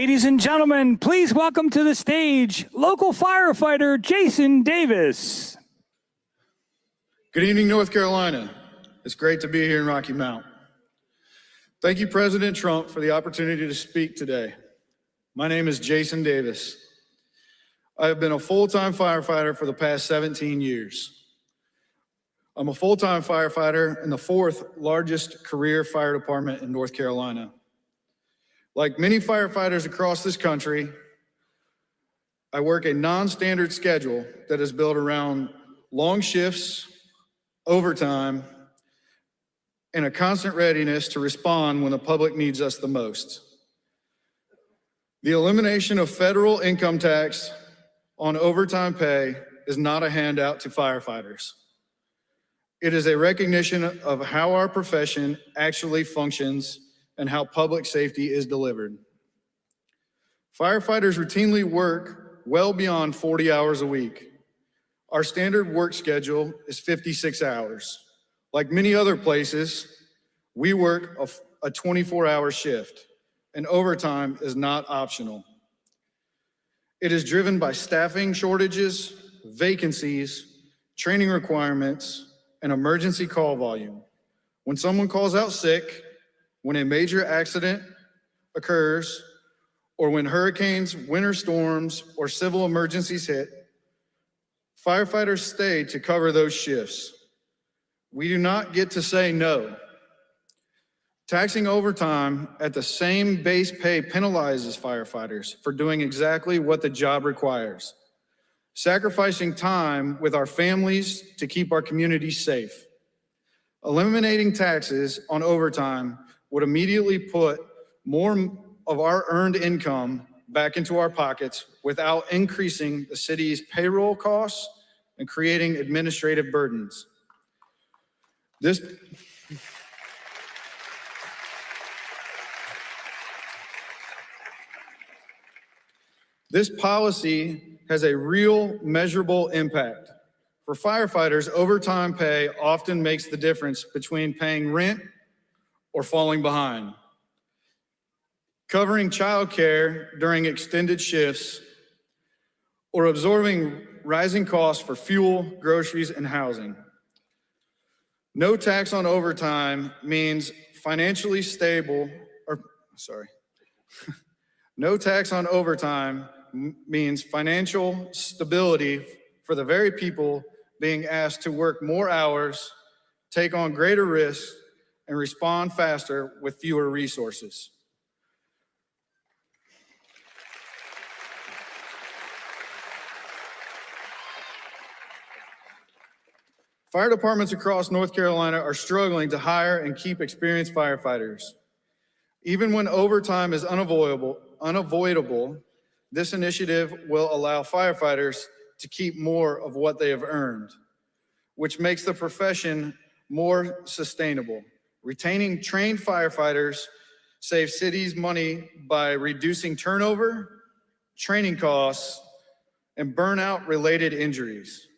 Ladies and gentlemen, please welcome to the stage local firefighter Jason Davis. Good evening, North Carolina. It's great to be here in Rocky Mount. Thank you, President Trump, for the opportunity to speak today. My name is Jason Davis. I have been a full-time firefighter for the past 17 years. I'm a full-time firefighter in the 4th largest career fire department in North Carolina. Like many firefighters across this country, I work a non-standard schedule that is built around long shifts, overtime, and a constant readiness to respond when the public needs us the most. The elimination of federal income tax on overtime pay is not a handout to firefighters. It is a recognition of how our profession actually functions and how public safety is delivered. Firefighters routinely work well beyond 40 hours a week. Our standard work schedule is 56 hours. Like many other places, we work a 24-hour shift, and overtime is not optional. It is driven by staffing shortages, vacancies, training requirements, and emergency call volume. When someone calls out sick, when a major accident occurs, or when hurricanes, winter storms, or civil emergencies hit, firefighters stay to cover those shifts. We do not get to say no. Taxing overtime at the same base pay penalizes firefighters for doing exactly what the job requires, sacrificing time with our families to keep our communities safe. Eliminating taxes on overtime would immediately put more of our earned income back into our pockets without increasing the city's payroll costs and creating administrative burdens. This policy has a real measurable impact. For firefighters, overtime pay often makes the difference between paying rent or falling behind, covering childcare during extended shifts, or absorbing rising costs for fuel, groceries, and housing. No tax on overtime means financially stable, no tax on overtime means financial stability for the very people being asked to work more hours, take on greater risks, and respond faster with fewer resources. Fire departments across North Carolina are struggling to hire and keep experienced firefighters. Even when overtime is unavoidable, this initiative will allow firefighters to keep more of what they have earned, which makes the profession more sustainable. Retaining trained firefighters saves cities money by reducing turnover, training costs, and burnout-related injuries.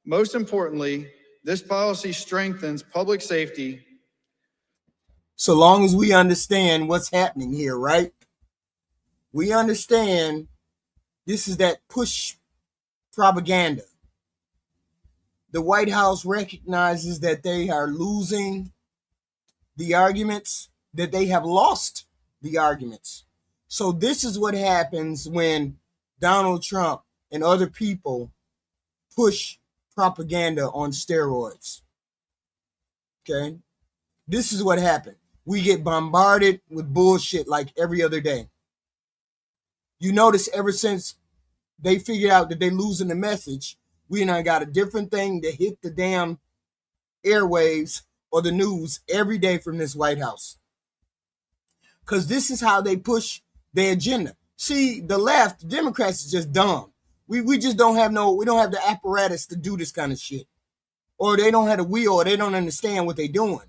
Most importantly, this policy strengthens public safety. So long as we understand what's happening here, right? We understand this is that push propaganda. The White House recognizes that they are losing the arguments, that they have lost the arguments. So this is what happens when Donald Trump and other people push propaganda on steroids. Okay? This is what happened. We get bombarded with bullshit like every other day. You notice ever since they figured out that they're losing the message, we now got a different thing to hit the damn airwaves or the news every day from this White House. Because this is how they push their agenda. See, the left, the Democrats is just dumb. We just don't have the apparatus to do this kind of shit. Or they don't have the wheel, or they don't understand what they're doing.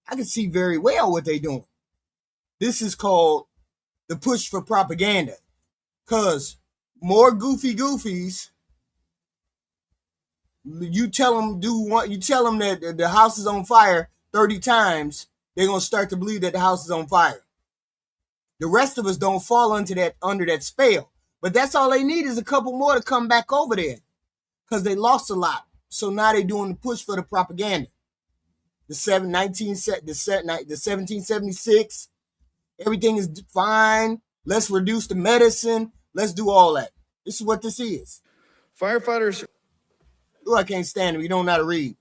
I can see very well what they're doing. This is called the push for propaganda. Because more goofies, you tell them that the house is on fire 30 times, they're going to start to believe that the house is on fire. The rest of us don't fall under that spell. But that's all they need is a couple more to come back over there, because they lost a lot. So now they're doing the push for the propaganda. The 1776, everything is fine. Let's reduce the medicine. Let's do all that. This is what this is. Firefighters. Oh, I can't stand it. We don't know how to read.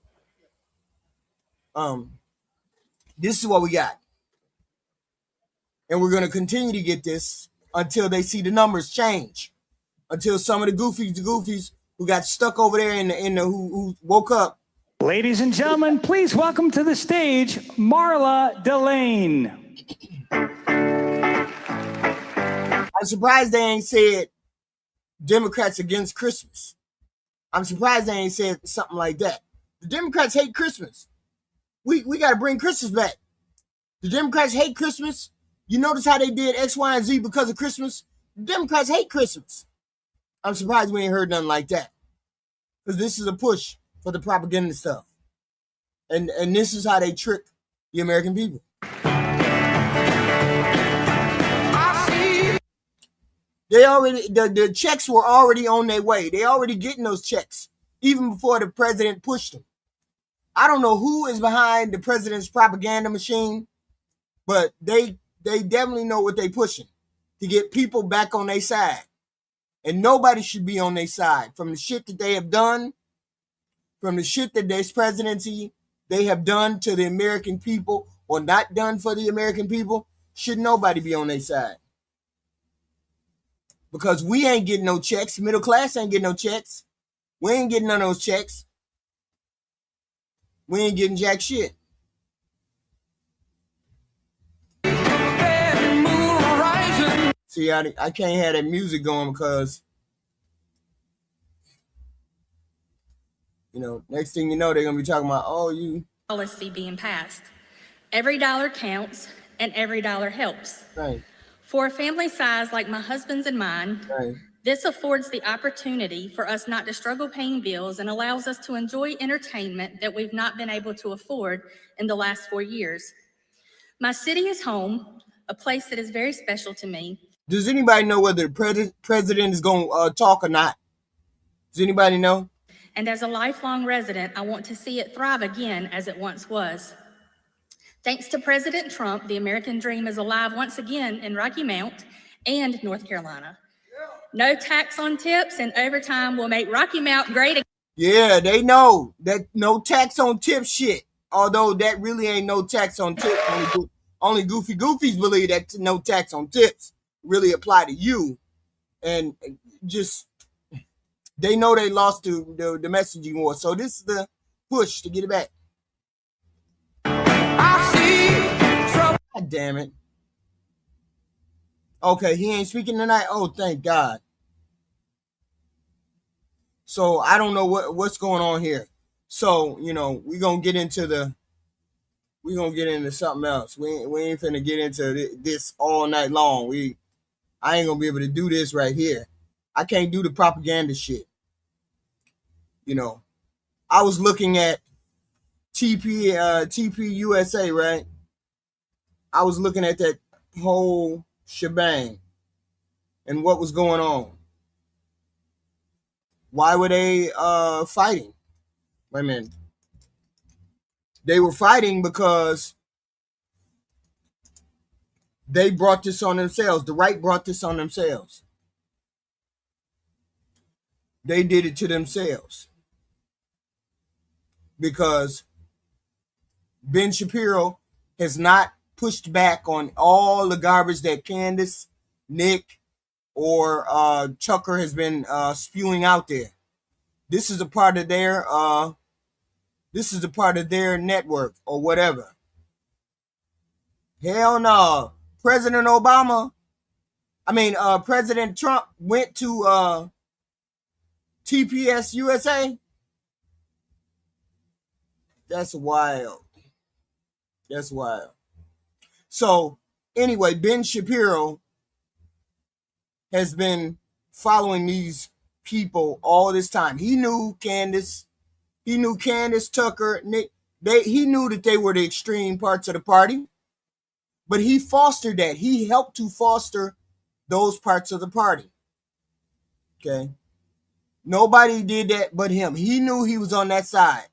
This is what we got. And we're going to continue to get this until they see the numbers change. Until some of the goofies who got stuck over there who woke up. Ladies and gentlemen, please welcome to the stage Marla Delane. I'm surprised they ain't said Democrats against Christmas. I'm surprised they ain't said something like that. The Democrats hate Christmas. We got to bring Christmas back. The Democrats hate Christmas. You notice how they did X, Y, and Z because of Christmas? The Democrats hate Christmas. I'm surprised we ain't heard nothing like that. Because this is a push for the propaganda stuff. And this is how they trick the American people. The checks were already on their way. They already getting those checks, even before the president pushed them. I don't know who is behind the president's propaganda machine, but they definitely know what they pushing to get people back on their side. And nobody should be on their side. From the shit that they have done, from the shit that this presidency they have done to the American people or not done for the American people, should nobody be on their side. Because we ain't getting no checks. Middle class ain't getting no checks. We ain't getting none of those checks. We ain't getting jack shit. See, I can't have that music going because, next thing you know, they're going to be talking about, policy being passed. Every dollar counts and every dollar helps. Right. For a family size like my husband's and mine, Right. This affords the opportunity for us not to struggle paying bills and allows us to enjoy entertainment that we've not been able to afford in the last 4 years. My city is home, a place that is very special to me. Does anybody know whether the president is going to talk or not? Does anybody know? And as a lifelong resident, I want to see it thrive again as it once was. Thanks to President Trump, the American dream is alive once again in Rocky Mount and North Carolina. No tax on tips and overtime will make Rocky Mount great again. Yeah, they know that no tax on tip shit. Although that really ain't no tax on tips. Only goofies believe that no tax on tips really apply to you. And just, they know they lost the messaging war. So this is the push to get it back. I see trouble. God damn it. Okay, he ain't speaking tonight. Oh, thank God. So I don't know what's going on here. So, we're going to get into something else. We ain't finna get into this all night long. I ain't going to be able to do this right here. I can't do the propaganda shit. I was looking at TP USA, right? I was looking at that whole shebang and what was going on. Why were they fighting? Wait a minute. They were fighting because they brought this on themselves. The right brought this on themselves. They did it to themselves. Because Ben Shapiro has not pushed back on all the garbage that Candace, Nick, or Chucker has been spewing out there. This is a part of their network or whatever. Hell no. President Trump went to TPS USA. That's wild. That's wild. So anyway, Ben Shapiro has been following these people all this time. He knew Candace, Tucker, Nick. He knew that they were the extreme parts of the party. But he fostered that. He helped to foster those parts of the party. Okay. Nobody did that but him. He knew he was on that side.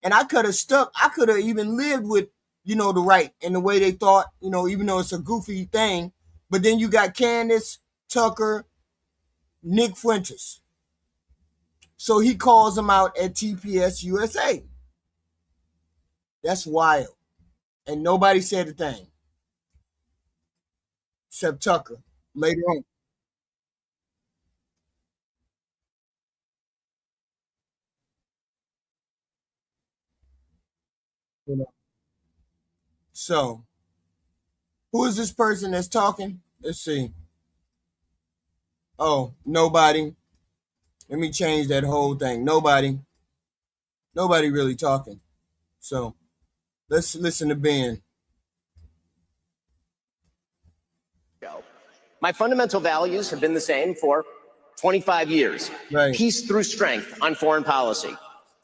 And I could have stuck. I could have even lived with, the right and the way they thought, even though it's a goofy thing. But then you got Candace, Tucker, Nick Fuentes. So he calls them out at TPS USA. That's wild. And nobody said a thing. Except Tucker later on. So, who is this person that's talking? Let's see. Oh, nobody. Let me change that whole thing. Nobody really talking. So, let's listen to Ben. My fundamental values have been the same for 25 years. Right. Peace through strength on foreign policy,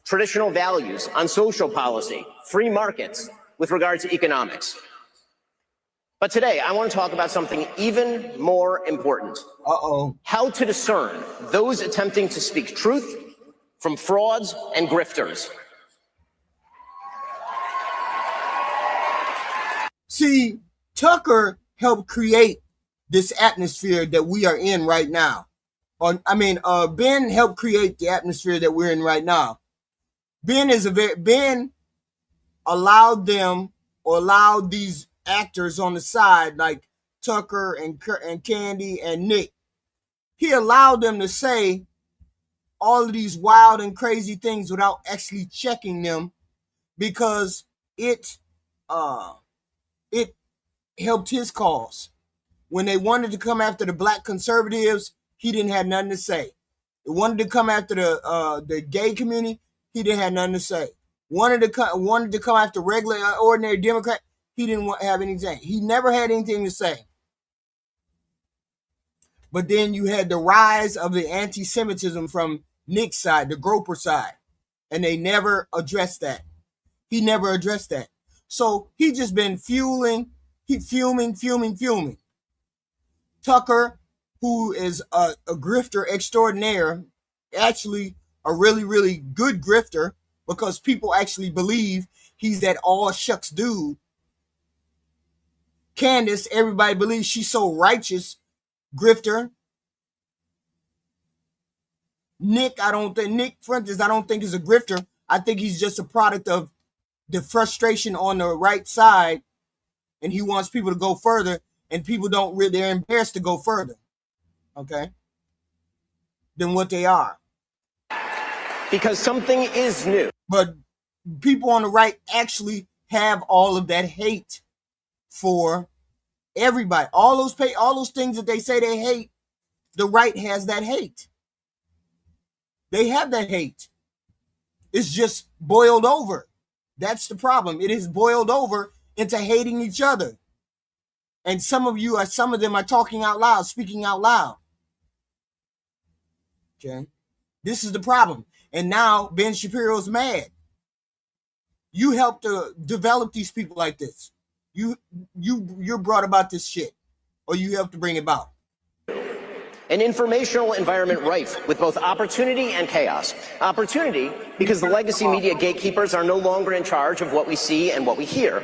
traditional values on social policy, free markets with regard to economics. But today, I want to talk about something even more important. How to discern those attempting to speak truth from frauds and grifters. See, Tucker helped create this atmosphere that we are in right now. Ben helped create the atmosphere that we're in right now. Ben allowed these actors on the side like Tucker and Candy and Nick. He allowed them to say all of these wild and crazy things without actually checking them, because it helped his cause. When they wanted to come after the black conservatives, he didn't have nothing to say. They wanted to come after the gay community, he didn't have nothing to say. Wanted to come after regular, ordinary Democrat, he didn't have anything. He never had anything to say. But then you had the rise of the anti-Semitism from Nick's side, the Groper side, and they never addressed that. He never addressed that. So he just been fuming. Tucker, who is a grifter extraordinaire, actually a really, really good grifter, because people actually believe he's that all shucks dude. Candace, everybody believes she's so righteous, grifter. Nick Fuentes, I don't think is a grifter. I think he's just a product of the frustration on the right side, and he wants people to go further, and people they're embarrassed to go further, okay, than what they are. Because something is new. But people on the right actually have all of that hate for everybody. All those things that they say they hate, the right has that hate. They have that hate. It's just boiled over. That's the problem. It is boiled over into hating each other. And some of them are talking out loud, speaking out loud. Okay. This is the problem. And now Ben Shapiro's mad. You helped to develop these people like this. You're brought about this shit, or you helped to bring it about. An informational environment rife with both opportunity and chaos. Opportunity because the legacy media gatekeepers are no longer in charge of what we see and what we hear.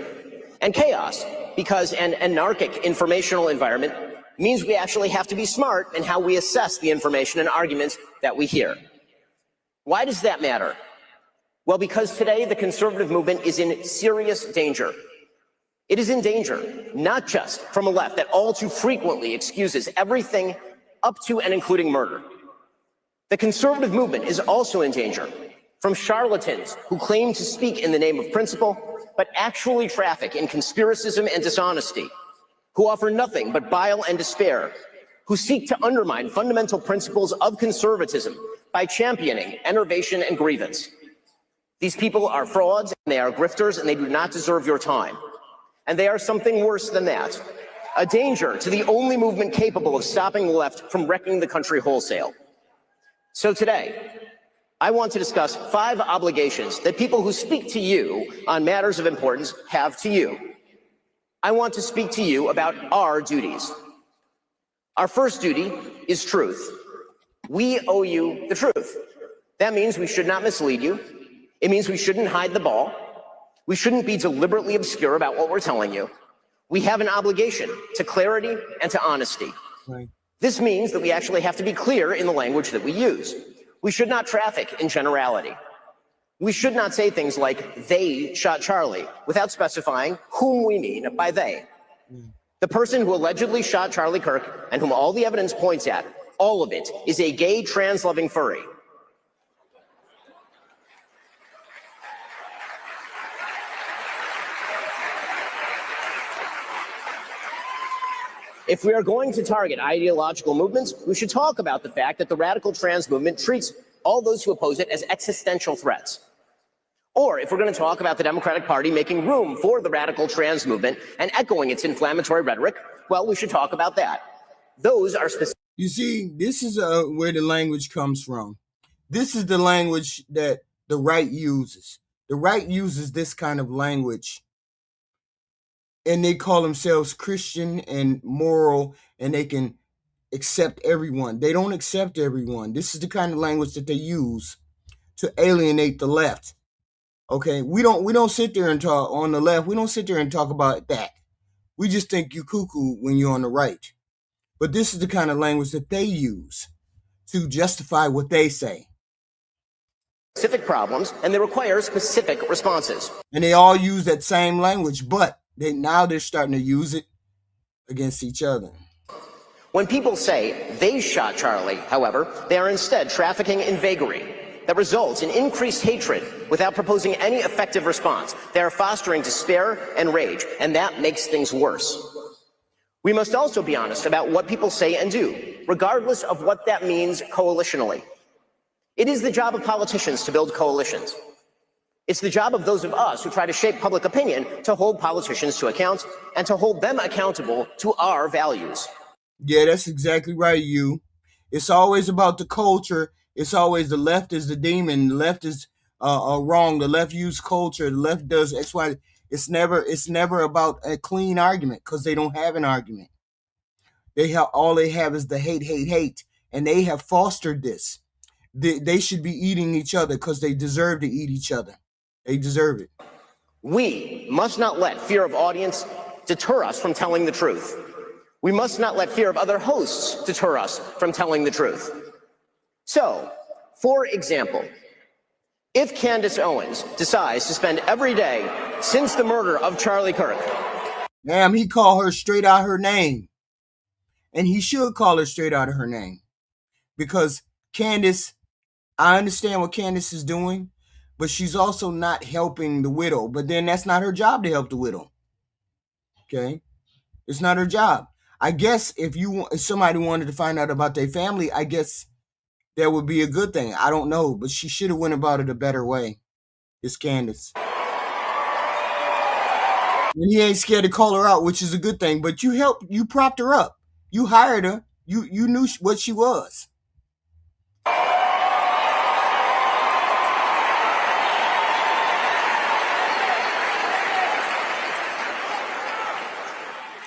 And chaos because an anarchic informational environment means we actually have to be smart in how we assess the information and arguments that we hear. Why does that matter? Well, because today the conservative movement is in serious danger. It is in danger, not just from a left that all too frequently excuses everything up to and including murder. The conservative movement is also in danger from charlatans who claim to speak in the name of principle, but actually traffic in conspiracism and dishonesty, who offer nothing but bile and despair, who seek to undermine fundamental principles of conservatism by championing enervation and grievance. These people are frauds, and they are grifters, and they do not deserve your time. And they are something worse than that, a danger to the only movement capable of stopping the left from wrecking the country wholesale. So today, I want to discuss 5 obligations that people who speak to you on matters of importance have to you. I want to speak to you about our duties. Our first duty is truth. We owe you the truth. That means we should not mislead you. It means we shouldn't hide the ball. We shouldn't be deliberately obscure about what we're telling you. We have an obligation to clarity and to honesty. Right. This means that we actually have to be clear in the language that we use. We should not traffic in generality. We should not say things like, they shot Charlie, without specifying whom we mean by they. The person who allegedly shot Charlie Kirk, and whom all the evidence points at, all of it, is a gay, trans-loving furry. If we are going to target ideological movements, we should talk about the fact that the radical trans movement treats all those who oppose it as existential threats. Or if we're going to talk about the Democratic Party making room for the radical trans movement and echoing its inflammatory rhetoric, well, we should talk about that. Those are specific. You see, this is where the language comes from. This is the language that the right uses. The right uses this kind of language, and they call themselves Christian and moral, and they can accept everyone. They don't accept everyone. This is the kind of language that they use to alienate the left. Okay, we don't sit there and talk on the left. We don't sit there and talk about that. We just think you cuckoo when you're on the right. But this is the kind of language that they use to justify what they say. Specific problems, and they require specific responses. And they all use that same language, but they're starting to use it against each other. When people say they shot Charlie, however, they are instead trafficking in vagary that results in increased hatred without proposing any effective response. They are fostering despair and rage, and that makes things worse. We must also be honest about what people say and do, regardless of what that means coalitionally. It is the job of politicians to build coalitions. It's the job of those of us who try to shape public opinion to hold politicians to account and to hold them accountable to our values. Yeah, that's exactly right, you. It's always about the culture. It's always the left is the demon. The left is wrong. The left use culture. The left does X, Y. It's never about a clean argument because they don't have an argument. All they have is the hate, and they have fostered this. They should be eating each other because they deserve to eat each other. They deserve it. We must not let fear of audience deter us from telling the truth. We must not let fear of other hosts deter us from telling the truth. So, for example, if Candace Owens decides to spend every day since the murder of Charlie Kirk. Damn, he called her straight out her name. And he should call her straight out of her name. Because Candace, I understand what Candace is doing, but she's also not helping the widow. But then that's not her job to help the widow. Okay? It's not her job. I guess if somebody wanted to find out about their family, I guess that would be a good thing. I don't know, but she should have went about it a better way. It's Candace. And he ain't scared to call her out, which is a good thing. But you propped her up. You hired her. You knew what she was.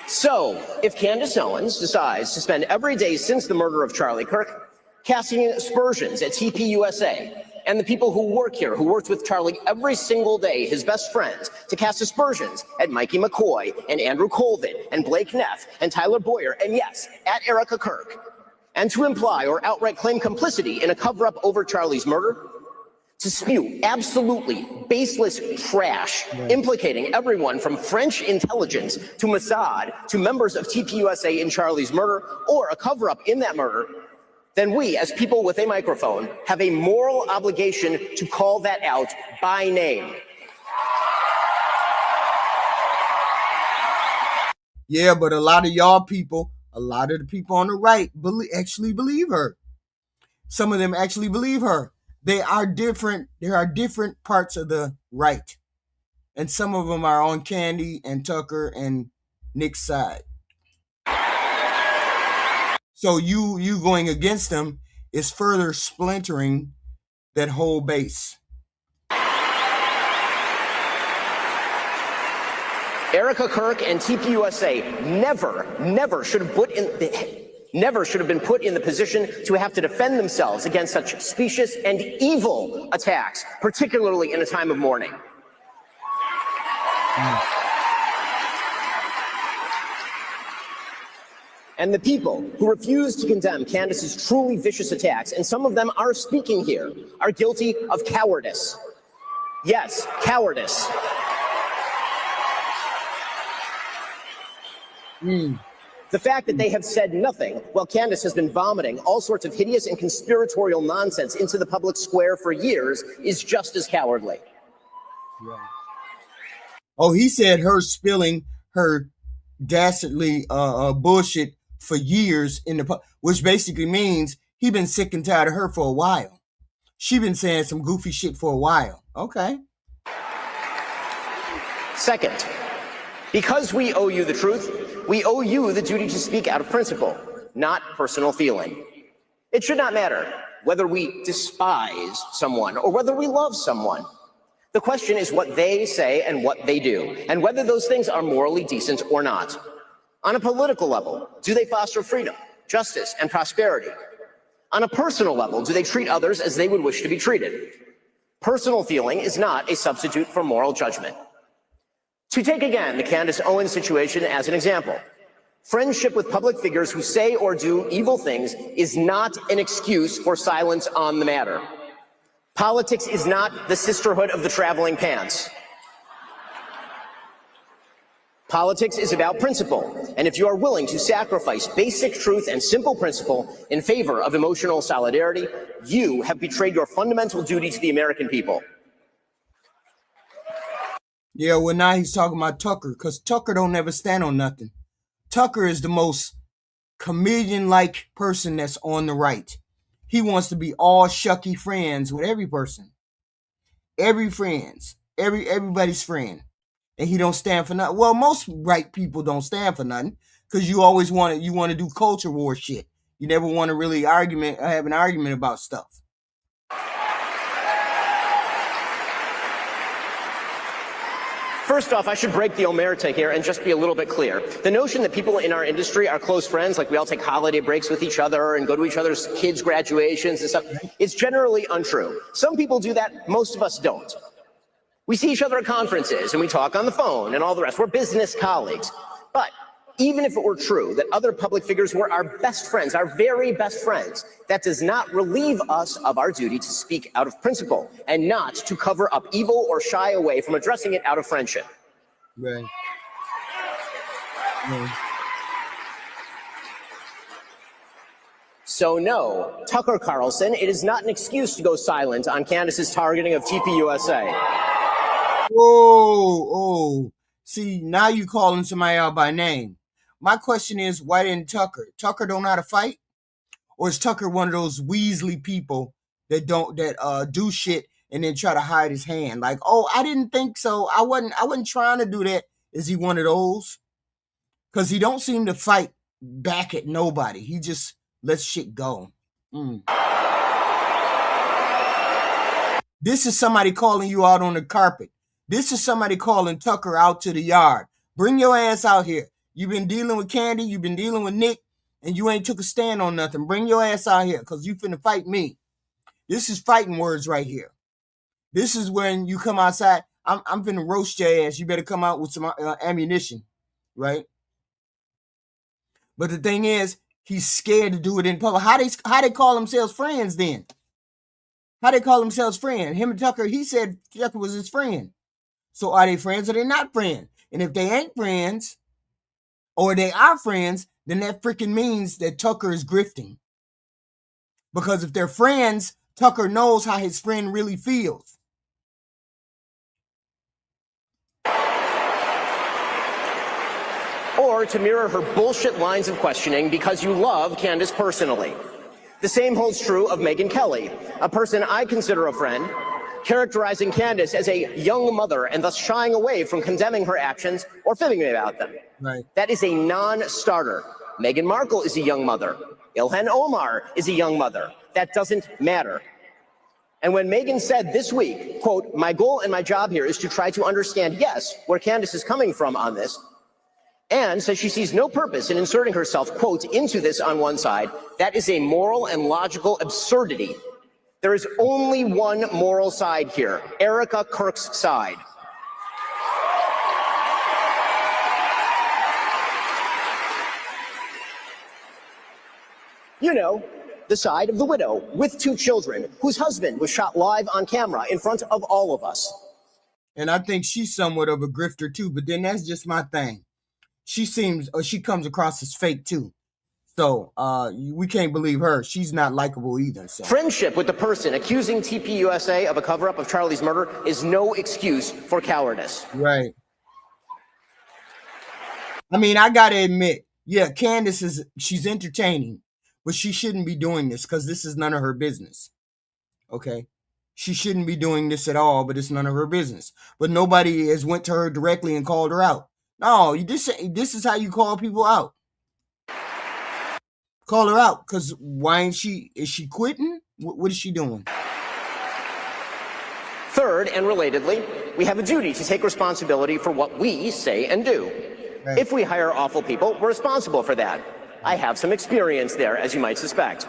So, if Candace Owens decides to spend every day since the murder of Charlie Kirk casting aspersions at TPUSA and the people who work here, who worked with Charlie every single day, his best friends, to cast aspersions at Mikey McCoy and Andrew Colvin and Blake Neff and Tyler Boyer, and yes, at Erica Kirk, and to imply or outright claim complicity in a cover-up over Charlie's murder, to spew absolutely baseless trash, implicating everyone from French intelligence to Mossad to members of TPUSA in Charlie's murder, or a cover-up in that murder, then we, as people with a microphone, have a moral obligation to call that out by name. Yeah, but a lot of y'all people, a lot of the people on the right actually believe her. Some of them actually believe her. They are different. There are different parts of the right. And some of them are on Candy and Tucker and Nick's side. So you going against them is further splintering that whole base. Erica Kirk and TPUSA never should have been put in the position to have to defend themselves against such specious and evil attacks, particularly in a time of mourning. And the people who refuse to condemn Candace's truly vicious attacks, and some of them are speaking here, are guilty of cowardice. Yes, cowardice. The fact that they have said nothing while Candace has been vomiting all sorts of hideous and conspiratorial nonsense into the public square for years is just as cowardly. Oh, he said her spilling her dastardly bullshit for years in the which basically means he been sick and tired of her for a while. She been saying some goofy shit for a while. Okay. Second, because we owe you the truth, we owe you the duty to speak out of principle, not personal feeling. It should not matter whether we despise someone or whether we love someone. The question is what they say and what they do, and whether those things are morally decent or not. On a political level, do they foster freedom, justice, and prosperity? On a personal level, do they treat others as they would wish to be treated? Personal feeling is not a substitute for moral judgment. To take again the Candace Owens situation as an example, friendship with public figures who say or do evil things is not an excuse for silence on the matter. Politics is not the sisterhood of the traveling pants. Politics is about principle, and if you are willing to sacrifice basic truth and simple principle in favor of emotional solidarity, you have betrayed your fundamental duty to the American people. Yeah, well, now he's talking about Tucker, because Tucker don't never stand on nothing. Tucker is the most comedian-like person that's on the right. He wants to be all shucky friends with every person. Everybody's friend. And he don't stand for nothing. Well, most right people don't stand for nothing, because you always want to do culture war shit. You never want to really have an argument about stuff. First off, I should break the omerta here and just be a little bit clear. The notion that people in our industry are close friends, like we all take holiday breaks with each other and go to each other's kids' graduations and stuff, is generally untrue. Some people do that, most of us don't. We see each other at conferences and we talk on the phone and all the rest. We're business colleagues. But even if it were true that other public figures were our best friends, our very best friends, that does not relieve us of our duty to speak out of principle and not to cover up evil or shy away from addressing it out of friendship. Right. So no, Tucker Carlson, it is not an excuse to go silent on Candace's targeting of TPUSA. Oh, see, now you calling somebody out by name. My question is, why didn't Tucker? Tucker don't know how to fight? Or is Tucker one of those Weasley people that do shit and then try to hide his hand? Like, oh, I didn't think so. I wasn't trying to do that. Is he one of those? Because he don't seem to fight back at nobody. He just lets shit go. This is somebody calling you out on the carpet. This is somebody calling Tucker out to the yard. Bring your ass out here. You've been dealing with Candy, you've been dealing with Nick, and you ain't took a stand on nothing. Bring your ass out here, because you finna fight me. This is fighting words right here. This is when you come outside. I'm finna roast your ass. You better come out with some ammunition, right? But the thing is, he's scared to do it in public. How they call themselves friends then? How they call themselves friends? Him and Tucker, he said Tucker was his friend. So are they friends or they not friends? And if they ain't friends, or they are friends, then that freaking means that Tucker is grifting. Because if they're friends, Tucker knows how his friend really feels. Or to mirror her bullshit lines of questioning because you love Candace personally. The same holds true of Megyn Kelly, a person I consider a friend, characterizing Candace as a young mother and thus shying away from condemning her actions or fibbing about them. Right. That is a non-starter. Meghan Markle is a young mother. Ilhan Omar is a young mother. That doesn't matter. And when Megan said this week, quote, "My goal and my job here is to try to understand, yes, where Candace is coming from on this," and says she sees no purpose in inserting herself, quote, "into this on one side," that is a moral and logical absurdity. There is only one moral side here, Erica Kirk's side. You know, the side of the widow with 2 children, whose husband was shot live on camera in front of all of us. And I think she's somewhat of a grifter too, but then that's just my thing. She comes across as fake too. So we can't believe her. She's not likable either. So. Friendship with the person accusing TPUSA of a cover-up of Charlie's murder is no excuse for cowardice. Right. I mean, I got to admit, yeah, Candace she's entertaining, but she shouldn't be doing this because this is none of her business. Okay? She shouldn't be doing this at all, but it's none of her business. But nobody has went to her directly and called her out. No, this is how you call people out. Call her out, because why ain't she? Is she quitting? What is she doing? Third, and relatedly, we have a duty to take responsibility for what we say and do. Right. If we hire awful people, we're responsible for that. I have some experience there, as you might suspect.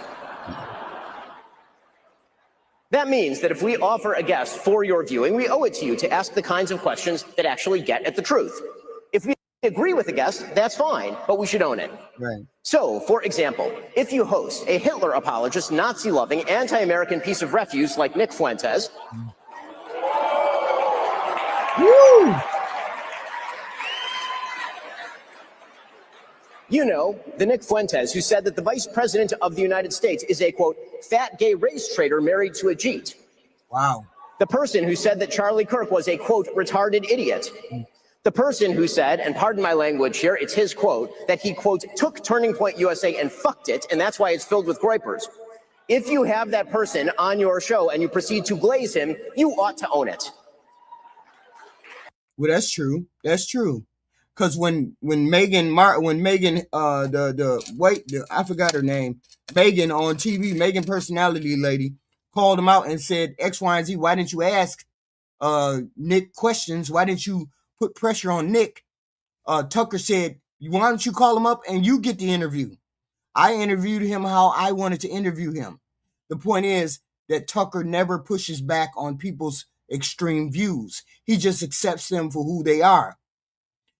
That means that if we offer a guest for your viewing, we owe it to you to ask the kinds of questions that actually get at the truth. If we agree with the guest, that's fine, but we should own it. Right. So, for example, if you host a Hitler apologist, Nazi-loving, anti-American piece of refuse like Nick Fuentes, Woo! You know, the Nick Fuentes who said that the Vice President of the United States is a, quote, fat gay race traitor married to a Jeet. Wow. The person who said that Charlie Kirk was a, quote, retarded idiot. The person who said, and pardon my language here, it's his quote, that he, quote, took Turning Point USA and fucked it, and that's why it's filled with groypers. If you have that person on your show and you proceed to glaze him, you ought to own it. Well, that's true. That's true. Because when Megan, I forgot her name, Megan on TV, Megan personality lady, called him out and said X, Y, and Z. Why didn't you ask Nick questions? Why didn't you put pressure on Nick? Tucker said, why don't you call him up and you get the interview? I interviewed him how I wanted to interview him. The point is that Tucker never pushes back on people's extreme views. He just accepts them for who they are.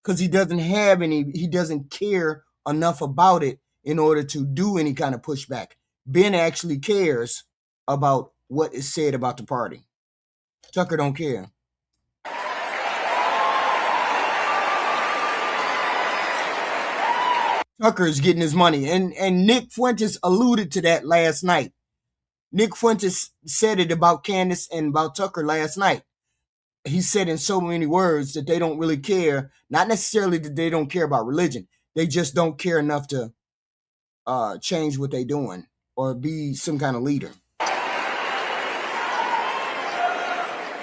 Because he doesn't care enough about it in order to do any kind of pushback. Ben actually cares about what is said about the party. Tucker don't care. Tucker is getting his money. And Nick Fuentes alluded to that last night. Nick Fuentes said it about Candace and about Tucker last night. He said in so many words that they don't really care. Not necessarily that they don't care about religion. They just don't care enough to change what they're doing or be some kind of leader.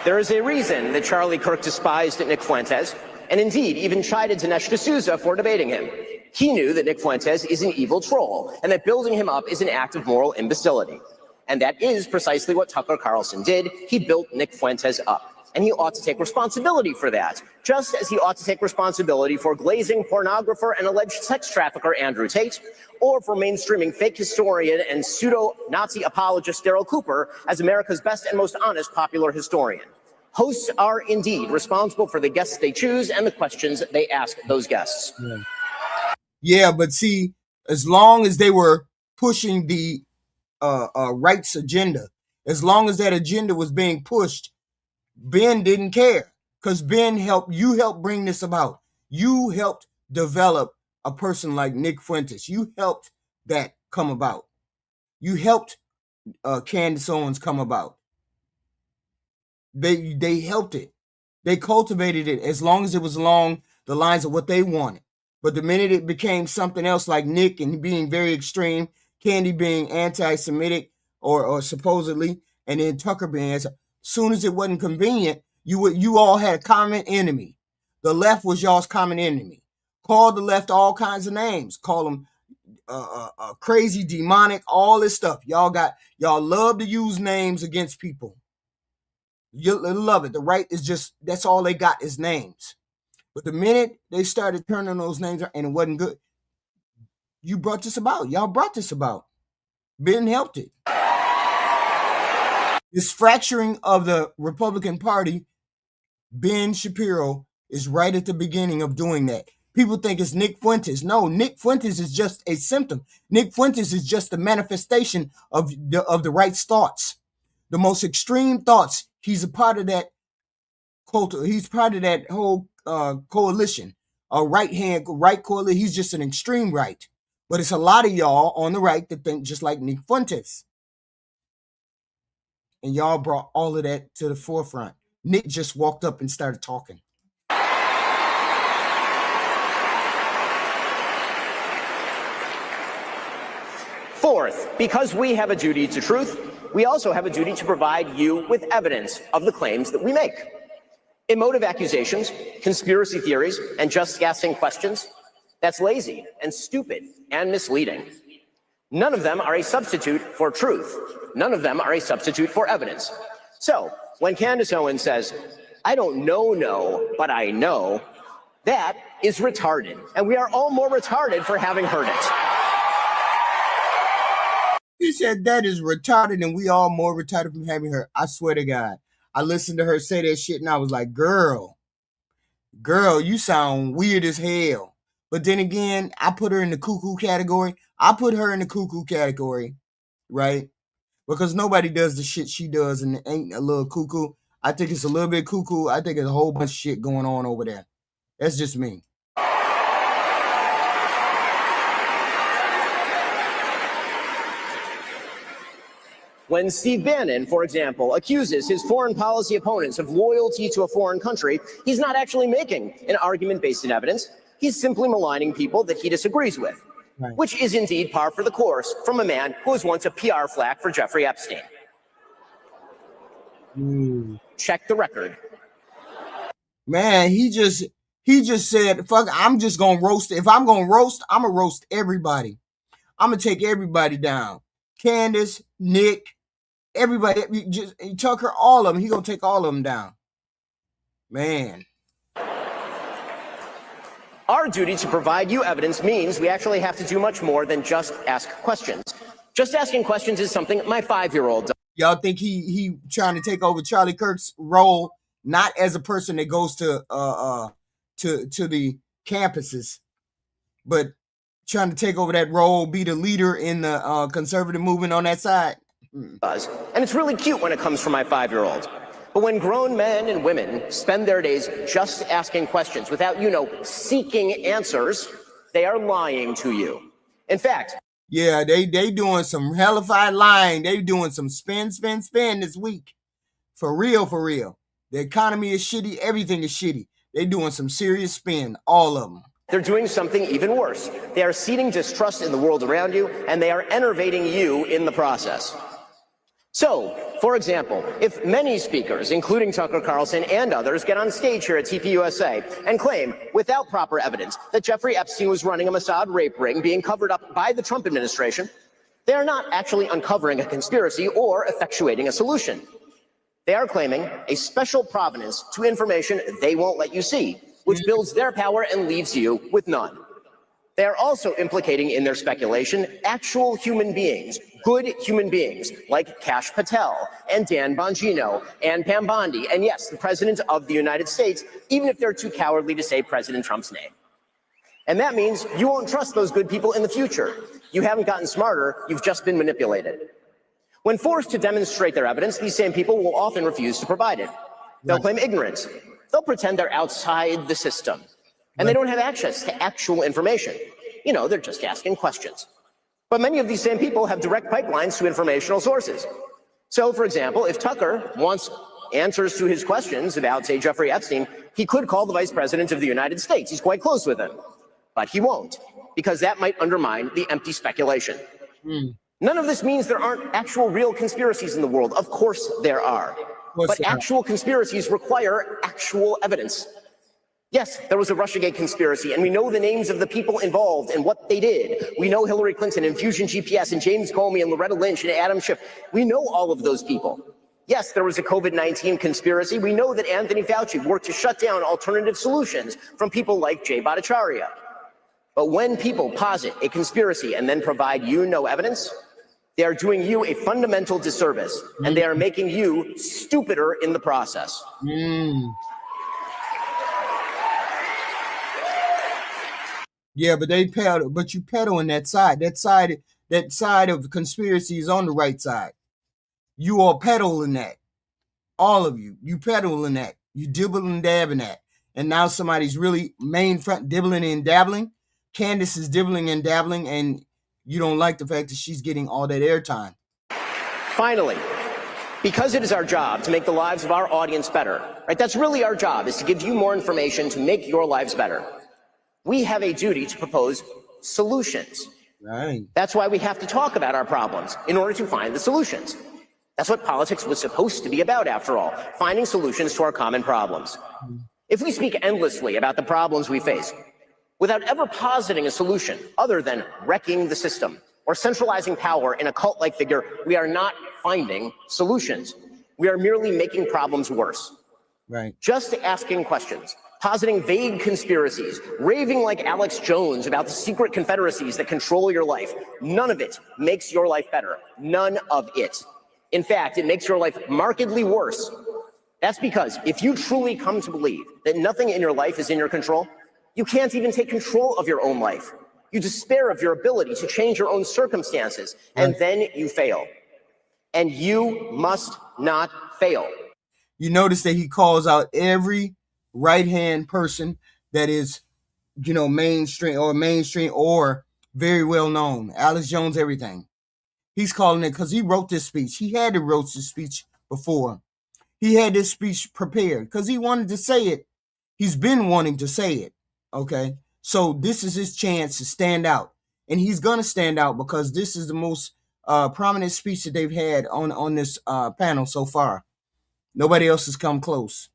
There is a reason that Charlie Kirk despised Nick Fuentes, and indeed even chided Dinesh D'Souza for debating him. He knew that Nick Fuentes is an evil troll, and that building him up is an act of moral imbecility. And that is precisely what Tucker Carlson did. He built Nick Fuentes up. And he ought to take responsibility for that, just as he ought to take responsibility for glazing pornographer and alleged sex trafficker Andrew Tate, or for mainstreaming fake historian and pseudo-Nazi apologist Daryl Cooper as America's best and most honest popular historian. Hosts are indeed responsible for the guests they choose and the questions they ask those guests. Yeah, but see, as long as they were pushing the rights agenda, as long as that agenda was being pushed, Ben didn't care, because Ben helped bring this about. You helped develop a person like Nick Fuentes. You helped that come about. You helped Candace Owens come about. They helped it. They cultivated it as long as it was along the lines of what they wanted. But the minute it became something else, like Nick and being very extreme, Candy being anti-Semitic or supposedly, and then Tucker being soon as it wasn't convenient, you all had a common enemy. The left was y'all's common enemy. Called the left all kinds of names. Call them crazy, demonic, all this stuff. Y'all love to use names against people. You'll love it. The right is just, that's all they got is names. But the minute they started turning those names and it wasn't good, you brought this about. Y'all brought this about. Ben helped it. This fracturing of the Republican Party, Ben Shapiro is right at the beginning of doing that. People think it's Nick Fuentes. No, Nick Fuentes is just a symptom. Nick Fuentes is just a manifestation of the right's thoughts. The most extreme thoughts. He's a part of that cult. He's part of that whole coalition. A right coalition. He's just an extreme right. But it's a lot of y'all on the right that think just like Nick Fuentes. And y'all brought all of that to the forefront. Nick just walked up and started talking. Fourth, because we have a duty to truth, we also have a duty to provide you with evidence of the claims that we make. Emotive accusations, conspiracy theories, and just asking questions, that's lazy and stupid and misleading. None of them are a substitute for truth. None of them are a substitute for evidence. So when Candace Owens says, I don't know, but I know, that is retarded. And we are all more retarded for having heard it. He said that is retarded and we all more retarded from having her. I swear to God. I listened to her say that shit and I was like, girl, you sound weird as hell. But then again, I put her in the cuckoo category. I put her in the cuckoo category, right? Because nobody does the shit she does and ain't a little cuckoo. I think it's a little bit cuckoo. I think there's a whole bunch of shit going on over there. That's just me. When Steve Bannon, for example, accuses his foreign policy opponents of loyalty to a foreign country, he's not actually making an argument based in evidence. He's simply maligning people that he disagrees with, right, which is indeed par for the course from a man who was once a PR flack for Jeffrey Epstein. Check the record. Man, he just said, fuck, I'm just going to roast. If I'm going to roast, I'm going to roast everybody. I'm going to take everybody down. Candace, Nick, everybody, just Tucker, all of them. He going to take all of them down. Man. Our duty to provide you evidence means we actually have to do much more than just ask questions. Just asking questions is something my 5-year-old does. Y'all think he trying to take over Charlie Kirk's role, not as a person that goes to the campuses, but trying to take over that role, be the leader in the conservative movement on that side. And it's really cute when it comes from my 5-year-old. But when grown men and women spend their days just asking questions without, seeking answers, they are lying to you. In fact, yeah, they doing some hellified lying. They doing some spin this week. For real, for real. The economy is shitty. Everything is shitty. They doing some serious spin, all of them. They're doing something even worse. They are seeding distrust in the world around you, and they are enervating you in the process. So, for example, if many speakers, including Tucker Carlson and others, get on stage here at TPUSA and claim, without proper evidence, that Jeffrey Epstein was running a Mossad rape ring being covered up by the Trump administration, they are not actually uncovering a conspiracy or effectuating a solution. They are claiming a special provenance to information they won't let you see, which builds their power and leaves you with none. They are also implicating in their speculation actual human beings, good human beings, like Kash Patel and Dan Bongino and Pam Bondi, and yes, the President of the United States, even if they're too cowardly to say President Trump's name. And that means you won't trust those good people in the future. You haven't gotten smarter, you've just been manipulated. When forced to demonstrate their evidence, these same people will often refuse to provide it. They'll claim ignorance. They'll pretend they're outside the system. And they don't have access to actual information. They're just asking questions. But many of these same people have direct pipelines to informational sources. So, for example, if Tucker wants answers to his questions about, say, Jeffrey Epstein, he could call the Vice President of the United States. He's quite close with him. But he won't, because that might undermine the empty speculation. None of this means there aren't actual real conspiracies in the world. Of course there are. But actual conspiracies require actual evidence. Yes, there was a Russiagate conspiracy, and we know the names of the people involved and what they did. We know Hillary Clinton and Fusion GPS and James Comey and Loretta Lynch and Adam Schiff. We know all of those people. Yes, there was a COVID-19 conspiracy. We know that Anthony Fauci worked to shut down alternative solutions from people like Jay Bhattacharya. But when people posit a conspiracy and then provide you no evidence, they are doing you a fundamental disservice, and they are making you stupider in the process. Yeah, but they pedal, but you pedal on that side. That side of conspiracy is on the right side. You are peddling that. All of you. You peddling that. You dibbling and dabbing that. And now somebody's really main front dibbling and dabbling. Candace is dibbling and dabbling, and you don't like the fact that she's getting all that airtime. Finally, because it is our job to make the lives of our audience better, right? That's really our job, is to give you more information to make your lives better. We have a duty to propose solutions. Right. That's why we have to talk about our problems in order to find the solutions. That's what politics was supposed to be about, after all, finding solutions to our common problems. If we speak endlessly about the problems we face, without ever positing a solution other than wrecking the system or centralizing power in a cult-like figure, we are not finding solutions. We are merely making problems worse. Right. Just asking questions, positing vague conspiracies, raving like Alex Jones about the secret confederacies that control your life, none of it makes your life better. None of it. In fact, it makes your life markedly worse. That's because if you truly come to believe that nothing in your life is in your control, you can't even take control of your own life. You despair of your ability to change your own circumstances, and then you fail. And you must not fail. You notice that he calls out every right-hand person that is, mainstream or very well known. Alex Jones, everything. He's calling it because he wrote this speech. He had to wrote this speech before. He had this speech prepared because he wanted to say it. He's been wanting to say it. Okay. So this is his chance to stand out. And he's going to stand out because this is the most prominent speech that they've had on this panel so far. Nobody else has come close.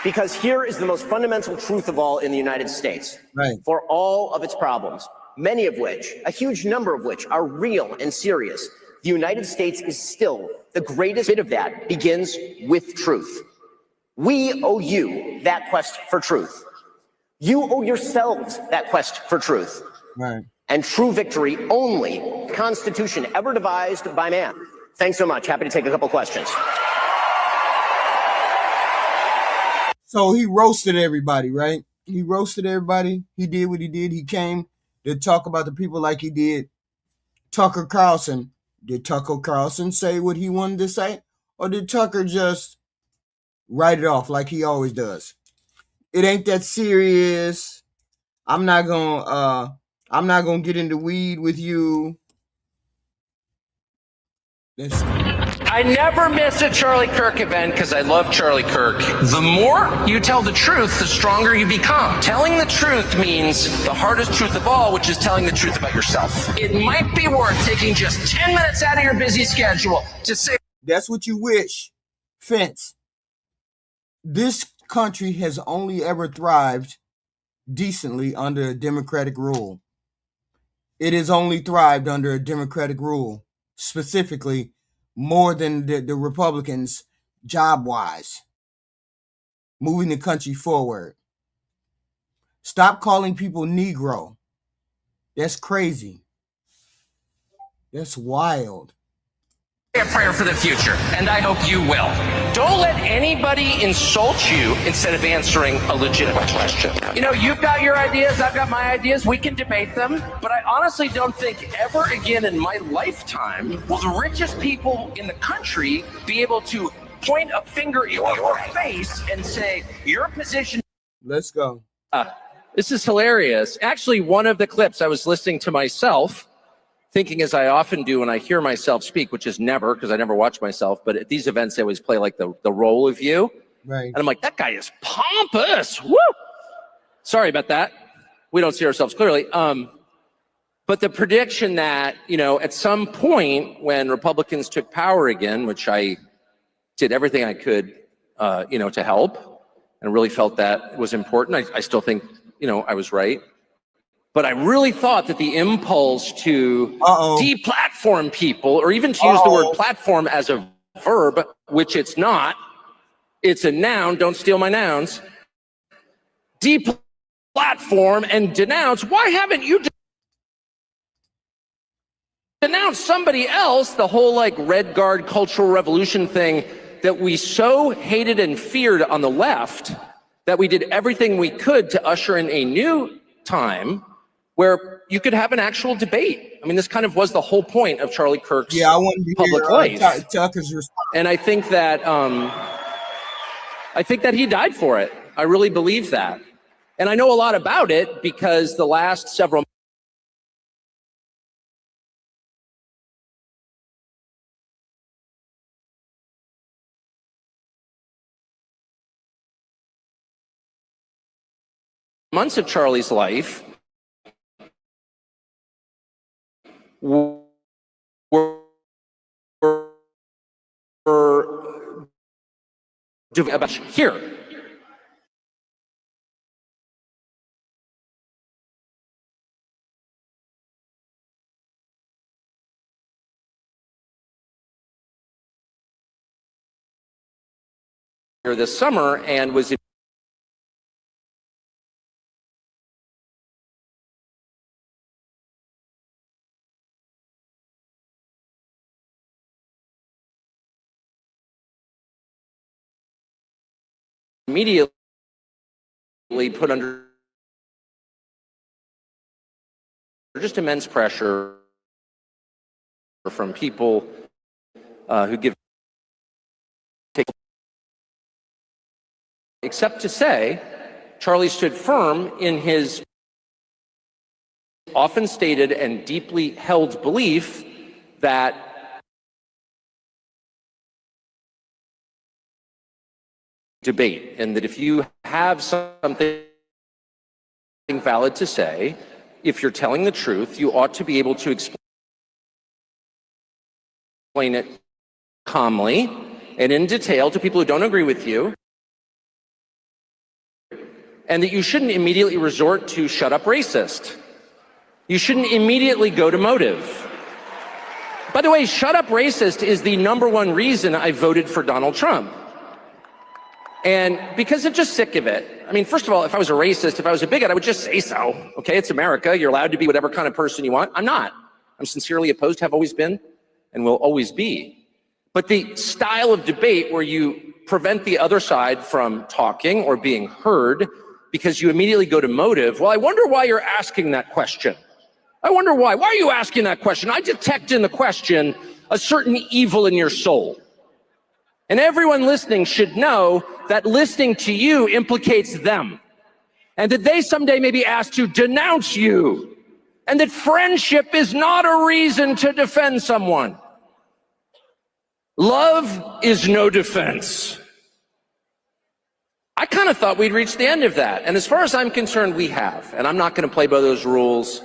Because here is the most fundamental truth of all in the United States. Right. For all of its problems, many of which, a huge number of which, are real and serious, the United States is still the greatest bit of that begins with truth. We owe you that quest for truth. You owe yourselves that quest for truth. Right. And true victory only Constitution ever devised by man. Thanks so much. Happy to take a couple questions. So he roasted everybody, right? He roasted everybody. He did what he did. He came to talk about the people like he did Tucker Carlson. Did Tucker Carlson say what he wanted to say? Or did Tucker just write it off like he always does? It ain't that serious. I'm not gonna get in the weed with you. I never miss a Charlie Kirk event because I love Charlie Kirk. The more you tell the truth, the stronger you become. Telling the truth means the hardest truth of all, which is telling the truth about yourself. It might be worth taking just 10 minutes out of your busy schedule to say. That's what you wish, Fence. This country has only ever thrived decently under a Democratic rule. It has only thrived under a Democratic rule, specifically more than the Republicans job-wise, moving the country forward. Stop calling people Negro. That's crazy. That's wild. A prayer for the future, and I hope you will. Don't let anybody insult you instead of answering a legitimate question. You know, you've got your ideas, I've got my ideas, we can debate them, but I honestly don't think ever again in my lifetime will the richest people in the country be able to point a finger in your face and say, your position. Let's go. This is hilarious. Actually, one of the clips I was listening to myself, thinking as I often do when I hear myself speak, which is never, because I never watch myself, but at these events, they always play like the role of you. Right. And I'm like, that guy is pompous. Woo! Sorry about that. We don't see ourselves clearly. But the prediction that, at some point when Republicans took power again, which I did everything I could, to help, and really felt that was important. I still think, I was right. But I really thought that the impulse to deplatform people, or even to use the word platform as a verb, which it's not, it's a noun, don't steal my nouns, deplatform and denounce. Why haven't you denounced somebody else? The whole like Red Guard cultural revolution thing that we so hated and feared on the left, that we did everything we could to usher in a new time where you could have an actual debate. I mean, this kind of was the whole point of Charlie Kirk's public life. Tucker's response. And I think that he died for it. I really believe that. And I know a lot about it because the last several months of Charlie's life were about here. This summer, and was immediately put under just immense pressure from people who give, except to say, Charlie stood firm in his often stated and deeply held belief that debate, and that if you have something valid to say, if you're telling the truth, you ought to be able to explain it calmly and in detail to people who don't agree with you, and that you shouldn't immediately resort to shut up racist. You shouldn't immediately go to motive. By the way, shut up racist is the #1 reason I voted for Donald Trump. And because I'm just sick of it. I mean, first of all, if I was a racist, if I was a bigot, I would just say so. Okay, it's America. You're allowed to be whatever kind of person you want. I'm not. I'm sincerely opposed, have always been, and will always be. But the style of debate where you prevent the other side from talking or being heard because you immediately go to motive, well, I wonder why you're asking that question. I wonder why. Why are you asking that question? I detect in the question a certain evil in your soul. And everyone listening should know that listening to you implicates them, and that they someday may be asked to denounce you, and that friendship is not a reason to defend someone. Love is no defense. I kind of thought we'd reached the end of that. And as far as I'm concerned, we have. And I'm not going to play by those rules.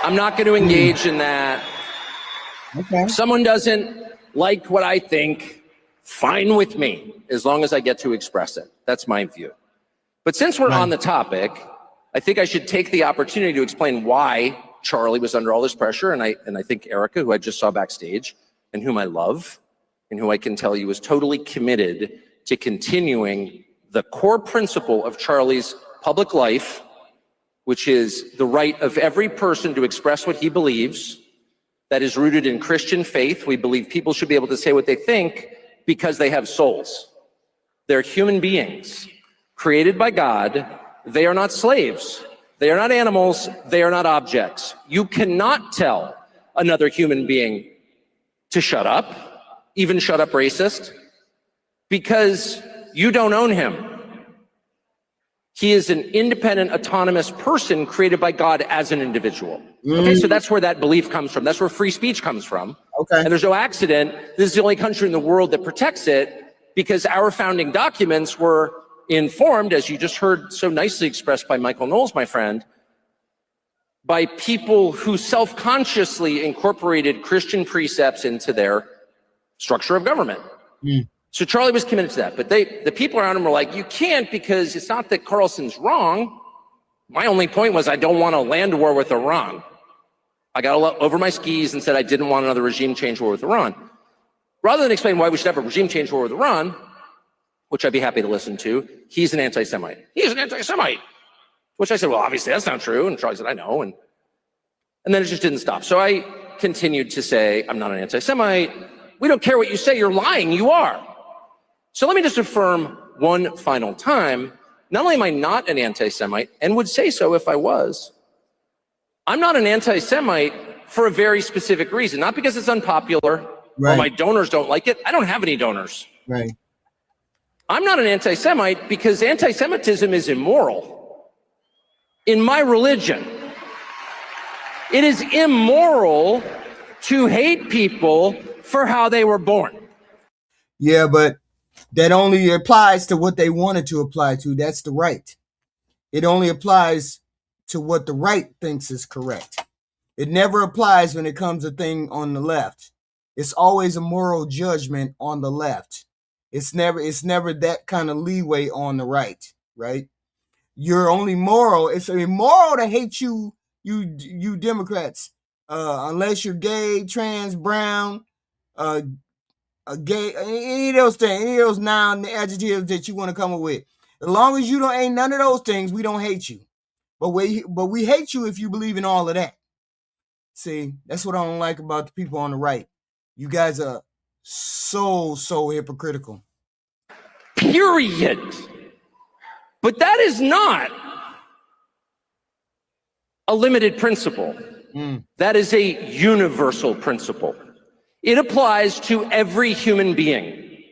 I'm not going to engage in that. Okay. If someone doesn't like what I think, fine with me, as long as I get to express it. That's my view. But since we're on the topic, I think I should take the opportunity to explain why Charlie was under all this pressure. And I think Erica, who I just saw backstage, and whom I love, and who I can tell you is totally committed to continuing the core principle of Charlie's public life, which is the right of every person to express what he believes. That is rooted in Christian faith. We believe people should be able to say what they think because they have souls. They're human beings created by God. They are not slaves. They are not animals. They are not objects. You cannot tell another human being to shut up, even shut up racist, because you don't own him. He is an independent, autonomous person created by God as an individual. Okay, so that's where that belief comes from. That's where free speech comes from. Okay. And there's no accident. This is the only country in the world that protects it, because our founding documents were informed, as you just heard so nicely expressed by Michael Knowles, my friend, by people who self-consciously incorporated Christian precepts into their structure of government. So Charlie was committed to that, but the people around him were like, you can't, because it's not that Carlson's wrong. My only point was I don't want a land war with Iran. I got over my skis and said I didn't want another regime change war with Iran. Rather than explain why we should have a regime change war with Iran, which I'd be happy to listen to, he's an anti-Semite. He's an anti-Semite. Which I said, well, obviously that's not true. And Charlie said, I know. And then it just didn't stop. So I continued to say, I'm not an anti-Semite. We don't care what you say. You're lying. You are. So let me just affirm one final time. Not only am I not an anti-Semite, and would say so if I was, I'm not an anti-Semite for a very specific reason. Not because it's unpopular or my donors don't like it. I don't have any donors. Right. I'm not an anti-Semite because anti-Semitism is immoral. In my religion, it is immoral to hate people for how they were born. Yeah, but that only applies to what they wanted to apply to. That's the right. It only applies to what the right thinks is correct. It never applies when it comes to thing on the left. It's always a moral judgment on the left. It's never that kind of leeway on the right, right? You're only moral. It's immoral to hate you Democrats, unless you're gay, trans, brown, gay, any of those things, any of those noun adjectives that you want to come up with. As long as you ain't none of those things, we don't hate you. But we hate you if you believe in all of that. See, that's what I don't like about the people on the right. You guys are so hypocritical. Period. But that is not a limited principle. That is a universal principle. It applies to every human being.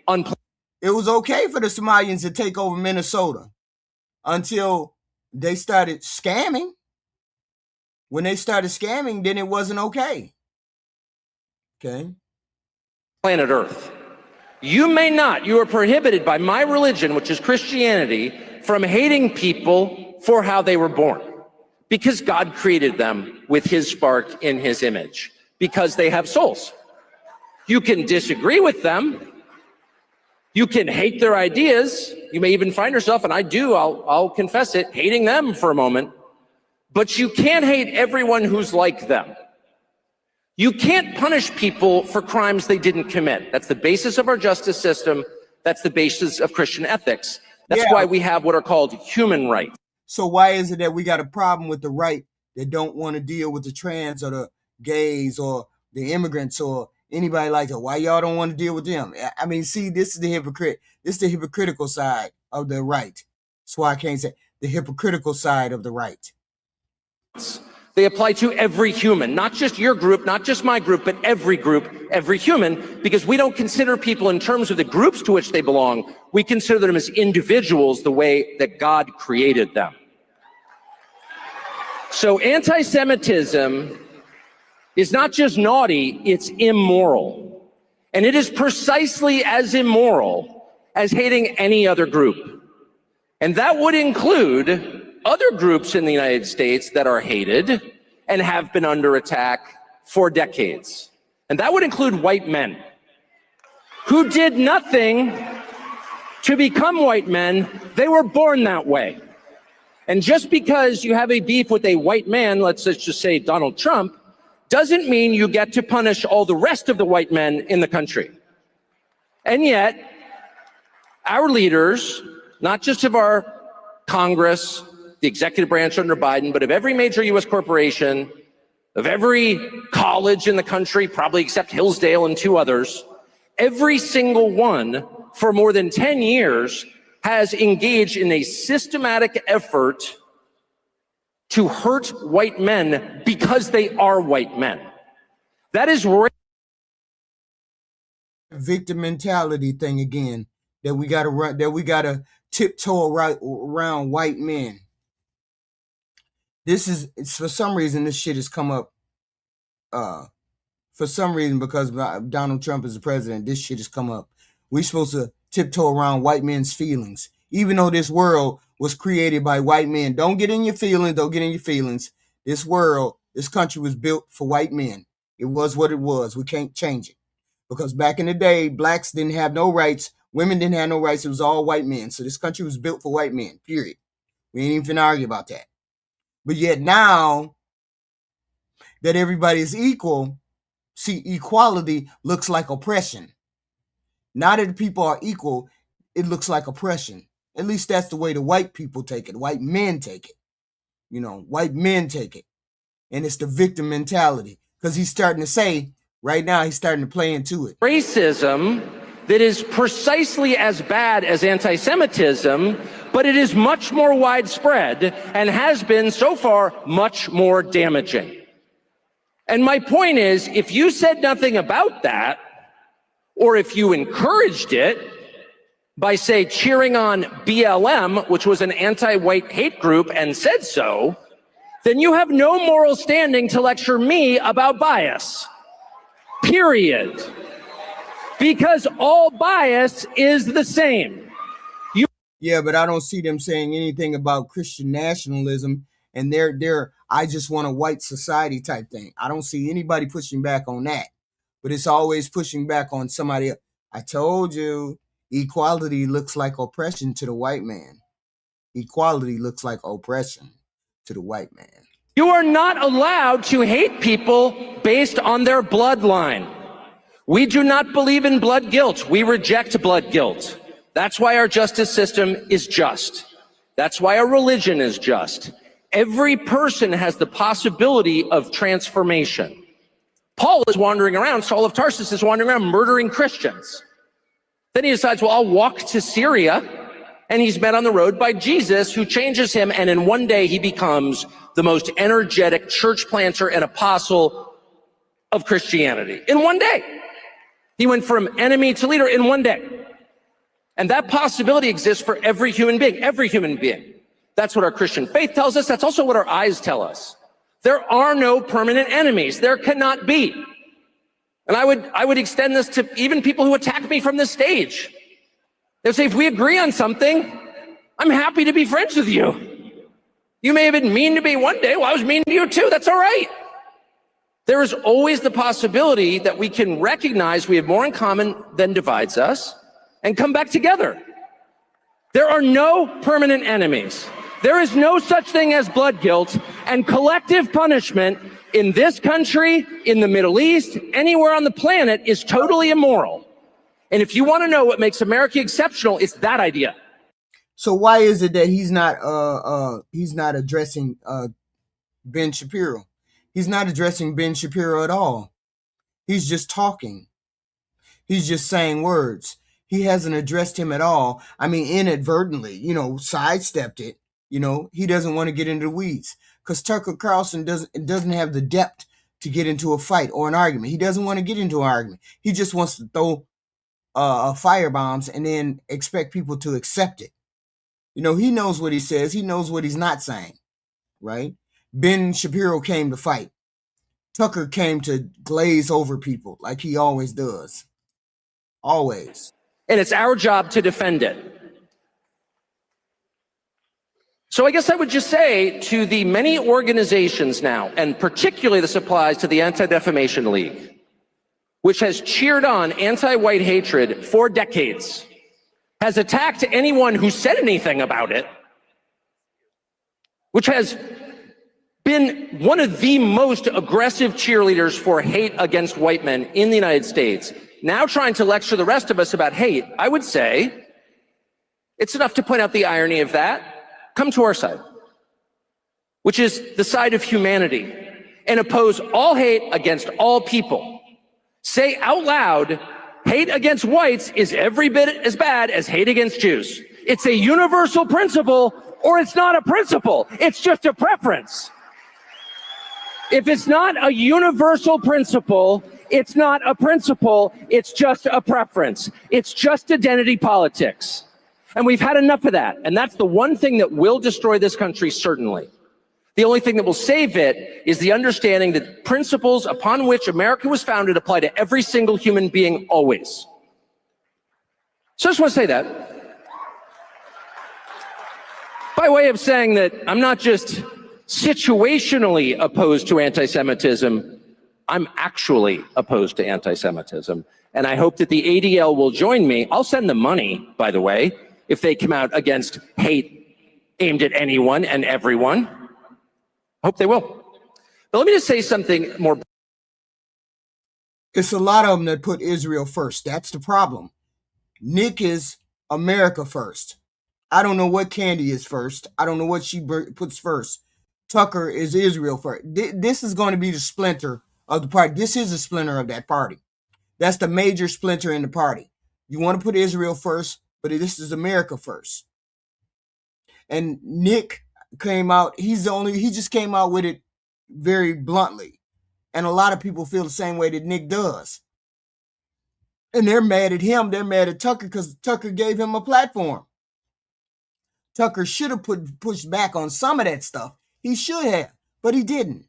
It was okay for the Somalians to take over Minnesota until they started scamming. When they started scamming, then it wasn't okay. Okay. Planet Earth. You may not, you are prohibited by my religion, which is Christianity, from hating people for how they were born. Because God created them with his spark in his image. Because they have souls. You can disagree with them. You can hate their ideas. You may even find yourself, and I do, I'll confess it, hating them for a moment. But you can't hate everyone who's like them. You can't punish people for crimes they didn't commit. That's the basis of our justice system. That's the basis of Christian ethics. That's why we have what are called human rights. So why is it that we got a problem with the right that don't want to deal with the trans or the gays or the immigrants or anybody like that? Why y'all don't want to deal with them? I mean, see, this is the hypocrite. This is the hypocritical side of the right. That's why I can't say the hypocritical side of the right. They apply to every human, not just your group, not just my group, but every group, every human, because we don't consider people in terms of the groups to which they belong. We consider them as individuals the way that God created them. So anti-Semitism is not just naughty, it's immoral. And it is precisely as immoral as hating any other group. And that would include other groups in the United States that are hated and have been under attack for decades. And that would include white men who did nothing to become white men. They were born that way. And just because you have a beef with a white man, let's just say Donald Trump, doesn't mean you get to punish all the rest of the white men in the country. And yet, our leaders, not just of our Congress, the executive branch under Biden, but of every major U.S. corporation, of every college in the country, probably except Hillsdale and 2 others, every single one for more than 10 years has engaged in a systematic effort to hurt white men because they are white men. That is victim mentality thing again, that we got to run, that we got to tiptoe right around white men. It's for some reason this shit has come up. For some reason, because Donald Trump is the president, this shit has come up. We're supposed to tiptoe around white men's feelings, even though this world was created by white men. Don't get in your feelings. Don't get in your feelings. This world, this country was built for white men. It was what it was. We can't change it. Because back in the day, blacks didn't have no rights. Women didn't have no rights. It was all white men. So this country was built for white men, period. We ain't even finna argue about that. But yet now that everybody is equal, see, equality looks like oppression. Now that people are equal, it looks like oppression. At least that's the way the white people take it. White men take it. You know, white men take it. And it's the victim mentality. Because he's starting to say, right now, he's starting to play into it. Racism that is precisely as bad as anti-Semitism, but it is much more widespread and has been so far much more damaging. And my point is, if you said nothing about that, or if you encouraged it by, say, cheering on BLM, which was an anti-white hate group, and said so, then you have no moral standing to lecture me about bias. Period. Because all bias is the same. Yeah, but I don't see them saying anything about Christian nationalism and their I just want a white society type thing. I don't see anybody pushing back on that. But it's always pushing back on somebody else. I told you, equality looks like oppression to the white man. Equality looks like oppression to the white man. You are not allowed to hate people based on their bloodline. We do not believe in blood guilt. We reject blood guilt. That's why our justice system is just. That's why our religion is just. Every person has the possibility of transformation. Paul is wandering around, Saul of Tarsus is wandering around murdering Christians. Then he decides, well, I'll walk to Syria, and he's met on the road by Jesus, who changes him, and in one day he becomes the most energetic church planter and apostle of Christianity. In one day. He went from enemy to leader in one day. And that possibility exists for every human being, every human being. That's what our Christian faith tells us. That's also what our eyes tell us. There are no permanent enemies. There cannot be. And I would extend this to even people who attack me from this stage. They'll say, if we agree on something, I'm happy to be friends with you. You may have been mean to me one day. Well, I was mean to you too. That's all right. There is always the possibility that we can recognize we have more in common than divides us and come back together. There are no permanent enemies. There is no such thing as blood guilt, and collective punishment in this country, in the Middle East, anywhere on the planet is totally immoral. And if you want to know what makes America exceptional, it's that idea. So why is it that he's not addressing Ben Shapiro? He's not addressing Ben Shapiro at all. He's just talking. He's just saying words. He hasn't addressed him at all. I mean, inadvertently, sidestepped it. He doesn't want to get into the weeds because Tucker Carlson doesn't have the depth to get into a fight or an argument. He doesn't want to get into an argument. He just wants to throw firebombs and then expect people to accept it. He knows what he says. He knows what he's not saying, right? Ben Shapiro came to fight. Tucker came to glaze over people like he always does. Always. And it's our job to defend it. So I guess I would just say to the many organizations now, and particularly this applies to the Anti-Defamation League, which has cheered on anti-white hatred for decades, has attacked anyone who said anything about it, which has been one of the most aggressive cheerleaders for hate against white men in the United States, now trying to lecture the rest of us about hate. I would say it's enough to point out the irony of that. Come to our side, which is the side of humanity, and oppose all hate against all people. Say out loud, hate against whites is every bit as bad as hate against Jews. It's a universal principle, or it's not a principle. It's just a preference. If it's not a universal principle, it's not a principle, it's just a preference. It's just identity politics. And we've had enough of that. And that's the one thing that will destroy this country, certainly. The only thing that will save it is the understanding that principles upon which America was founded apply to every single human being always. So I just want to say that. By way of saying that I'm not just situationally opposed to anti-Semitism, I'm actually opposed to anti-Semitism. And I hope that the ADL will join me. I'll send them money, by the way, if they come out against hate aimed at anyone and everyone. I hope they will. But let me just say something more. It's a lot of them that put Israel first. That's the problem. Nick is America first. I don't know what Candy is first. I don't know what she puts first. Tucker is Israel first. This is going to be the splinter of the party. This is a splinter of that party. That's the major splinter in the party. You want to put Israel first, but this is America first. And Nick came out, he just came out with it very bluntly. And a lot of people feel the same way that Nick does. And they're mad at him. They're mad at Tucker because Tucker gave him a platform. Tucker should have pushed back on some of that stuff. He should have, but he didn't.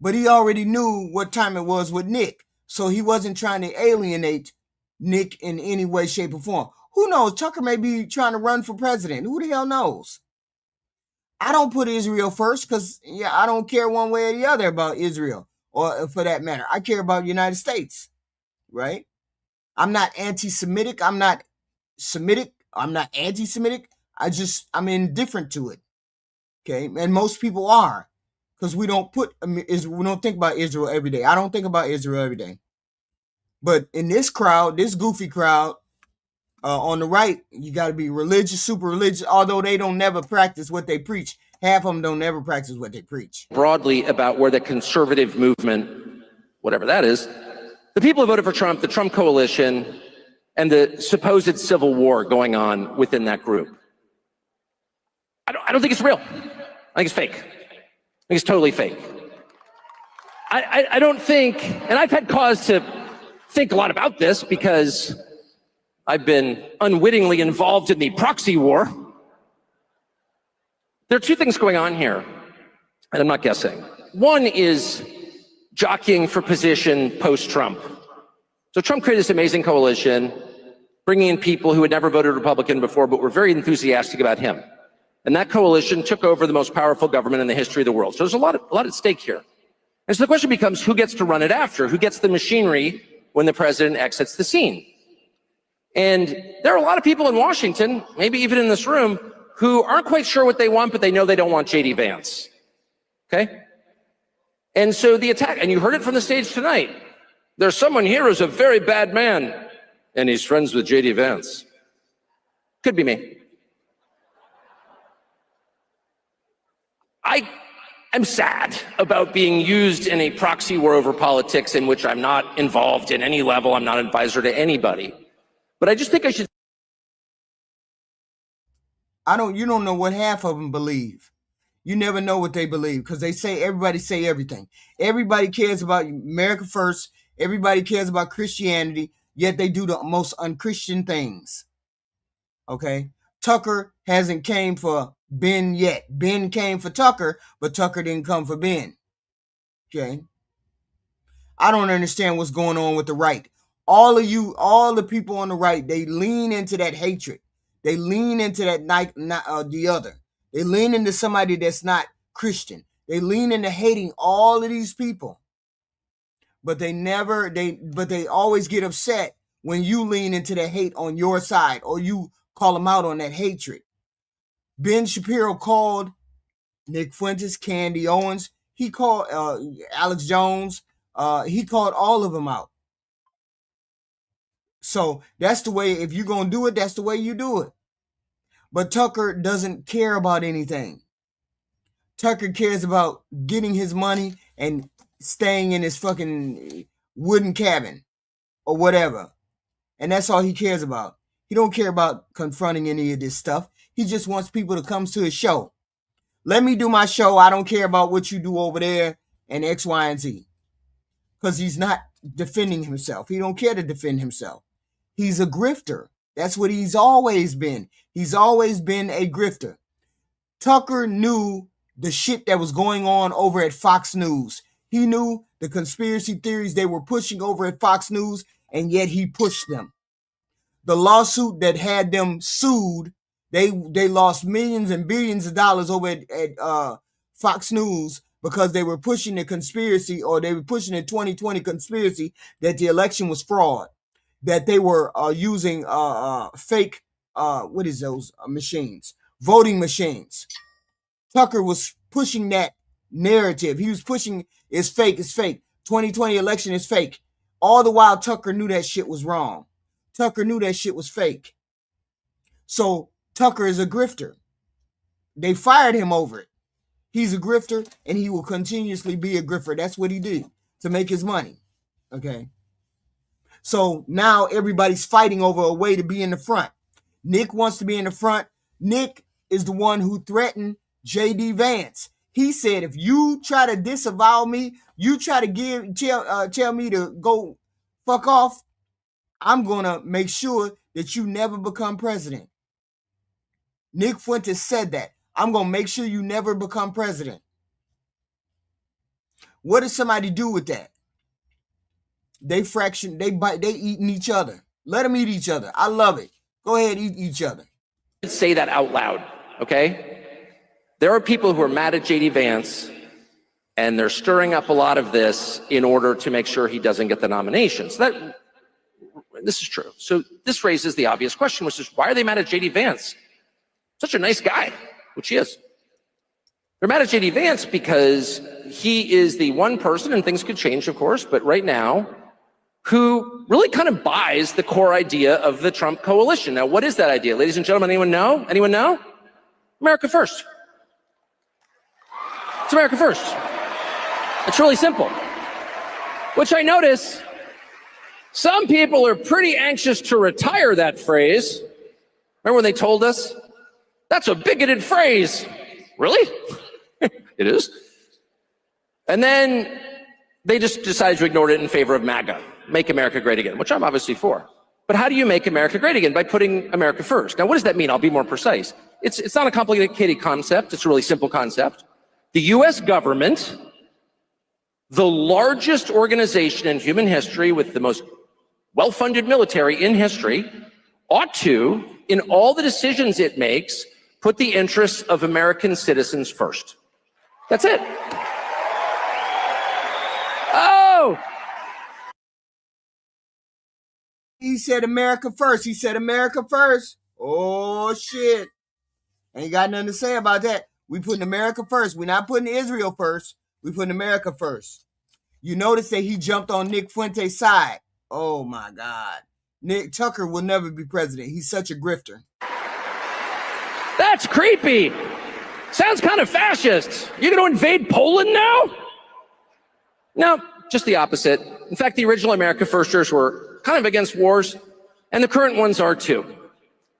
But he already knew what time it was with Nick. So he wasn't trying to alienate Nick in any way, shape, or form. Who knows? Tucker may be trying to run for president. Who the hell knows? I don't put Israel first because, I don't care one way or the other about Israel, or for that matter. I care about the United States, right? I'm not anti-Semitic. I'm not Semitic. I'm not anti-Semitic. I'm indifferent to it, okay? And most people are, because we don't think about Israel every day. I don't think about Israel every day. But in this crowd, this goofy crowd, on the right, you got to be religious, super religious, although they don't never practice what they preach. Half of them don't never practice what they preach. Broadly about where the conservative movement, whatever that is, the people who voted for Trump, the Trump coalition, and the supposed civil war going on within that group. I don't think it's real. I think it's fake. I think it's totally fake. I don't think, and I've had cause to think a lot about this because I've been unwittingly involved in the proxy war. There are two things going on here, and I'm not guessing. One is jockeying for position post-Trump. So Trump created this amazing coalition, bringing in people who had never voted Republican before, but were very enthusiastic about him. And that coalition took over the most powerful government in the history of the world. So there's a lot at stake here. And so the question becomes, who gets to run it after? Who gets the machinery when the president exits the scene? And there are a lot of people in Washington, maybe even in this room, who aren't quite sure what they want, but they know they don't want J.D. Vance. Okay? And so the attack, and you heard it from the stage tonight, there's someone here who's a very bad man, and he's friends with J.D. Vance. Could be me. I am sad about being used in a proxy war over politics in which I'm not involved in any level. I'm not an advisor to anybody. But I just think I should. You don't know what half of them believe. You never know what they believe because everybody say everything. Everybody cares about America first. Everybody cares about Christianity, yet they do the most unchristian things. Okay? Tucker hasn't came for Ben yet. Ben came for Tucker, but Tucker didn't come for Ben. Okay? I don't understand what's going on with the right. All the people on the right, they lean into that hatred. They lean into that the other. They lean into somebody that's not Christian. They lean into hating all of these people. But they always get upset when you lean into the hate on your side or you call them out on that hatred. Ben Shapiro called Nick Fuentes, Candy Owens. He called Alex Jones. He called all of them out. So that's the way, if you're going to do it, that's the way you do it. But Tucker doesn't care about anything. Tucker cares about getting his money and staying in his fucking wooden cabin or whatever. And that's all he cares about. He don't care about confronting any of this stuff. He just wants people to come to his show. Let me do my show. I don't care about what you do over there and X, Y, and Z. Because he's not defending himself. He don't care to defend himself. He's a grifter. That's what he's always been. He's always been a grifter. Tucker knew the shit that was going on over at Fox News. He knew the conspiracy theories they were pushing over at Fox News, and yet he pushed them. The lawsuit that had them sued, they lost millions and billions of dollars over at Fox News because they were pushing the conspiracy, or they were pushing the 2020 conspiracy that the election was fraud, that they were using fake, machines, voting machines. Tucker was pushing that narrative. He was pushing it's fake, it's fake. 2020 election is fake. All the while Tucker knew that shit was wrong. Tucker knew that shit was fake. So Tucker is a grifter. They fired him over it. He's a grifter and he will continuously be a grifter. That's what he did to make his money. Okay. So now everybody's fighting over a way to be in the front. Nick wants to be in the front. Nick is the one who threatened J.D. Vance. He said, if you try to disavow me, you try to tell me to go fuck off, I'm going to make sure that you never become president. Nick Fuentes said that. I'm going to make sure you never become president. What does somebody do with that? They fraction, they bite, they eating each other. Let them eat each other. I love it. Go ahead, eat each other. Say that out loud, okay? There are people who are mad at J.D. Vance, and they're stirring up a lot of this in order to make sure he doesn't get the nomination. So this is true. So this raises the obvious question, which is, why are they mad at J.D. Vance? Such a nice guy, which he is. They're mad at J.D. Vance because he is the one person, and things could change, of course, but right now, who really kind of buys the core idea of the Trump coalition. Now, what is that idea? Ladies and gentlemen, anyone know? Anyone know? America first. It's America first. It's really simple. Which I notice some people are pretty anxious to retire that phrase. Remember when they told us? That's a bigoted phrase. Really? It is. And then they just decided to ignore it in favor of MAGA, Make America Great Again, which I'm obviously for. But how do you make America great again? By putting America first. Now, what does that mean? I'll be more precise. It's not a complicated concept. It's a really simple concept. The US government, the largest organization in human history with the most well-funded military in history, ought to, in all the decisions it makes, put the interests of American citizens first. That's it. Oh! He said America first. He said America first. Oh, shit. Ain't got nothing to say about that. We putting America first. We're not putting Israel first. We putting America first. You notice that he jumped on Nick Fuentes' side. Oh, my God. Nick Tucker will never be president. He's such a grifter. That's creepy. Sounds kind of fascist. You're going to invade Poland now? No, just the opposite. In fact, the original America Firsters were kind of against wars, and the current ones are too.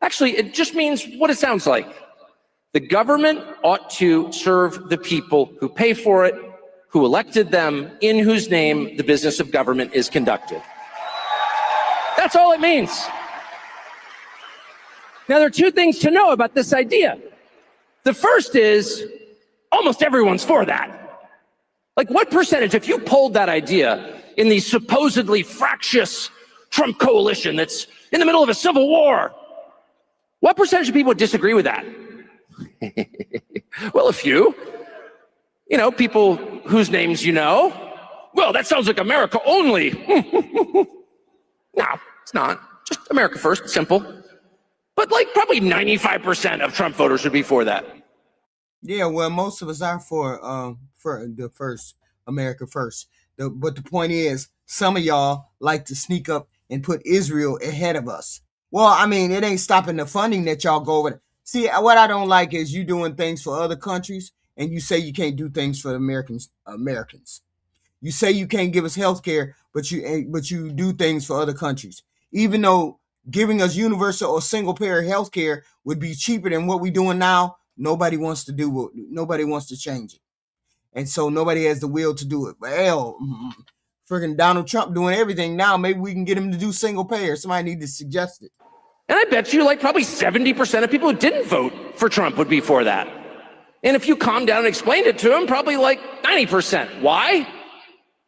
Actually, it just means what it sounds like. The government ought to serve the people who pay for it, who elected them, in whose name the business of government is conducted. That's all it means. Now, there are two things to know about this idea. The first is almost everyone's for that. Like, what percentage, if you polled that idea in the supposedly fractious Trump coalition that's in the middle of a civil war, what percentage of people would disagree with that? Well, a few. You know, people whose names you know. Well, that sounds like America only. No, it's not. Just America first, simple. But like probably 95% of Trump voters would be for that. Yeah, well, most of us are for the first, America first. But the point is, some of y'all like to sneak up and put Israel ahead of us. Well, I mean, it ain't stopping the funding that y'all go over. See, what I don't like is you doing things for other countries and you say you can't do things for Americans. You say you can't give us health care, but you do things for other countries. Even though giving us universal or single payer health care would be cheaper than what we're doing now, nobody wants to change it. And so nobody has the will to do it. But hell, freaking Donald Trump doing everything now, maybe we can get him to do single payer. Somebody need to suggest it. And I bet you like probably 70% of people who didn't vote for Trump would be for that. And if you calmed down and explained it to them, probably like 90%. Why?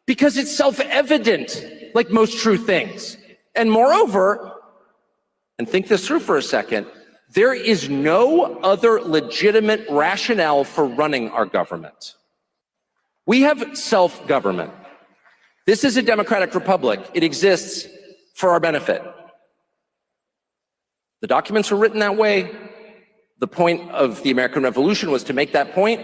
Because it's self-evident, like most true things. And moreover, and think this through for a second, there is no other legitimate rationale for running our government. We have self-government. This is a democratic republic. It exists for our benefit. The documents are written that way. The point of the American Revolution was to make that point.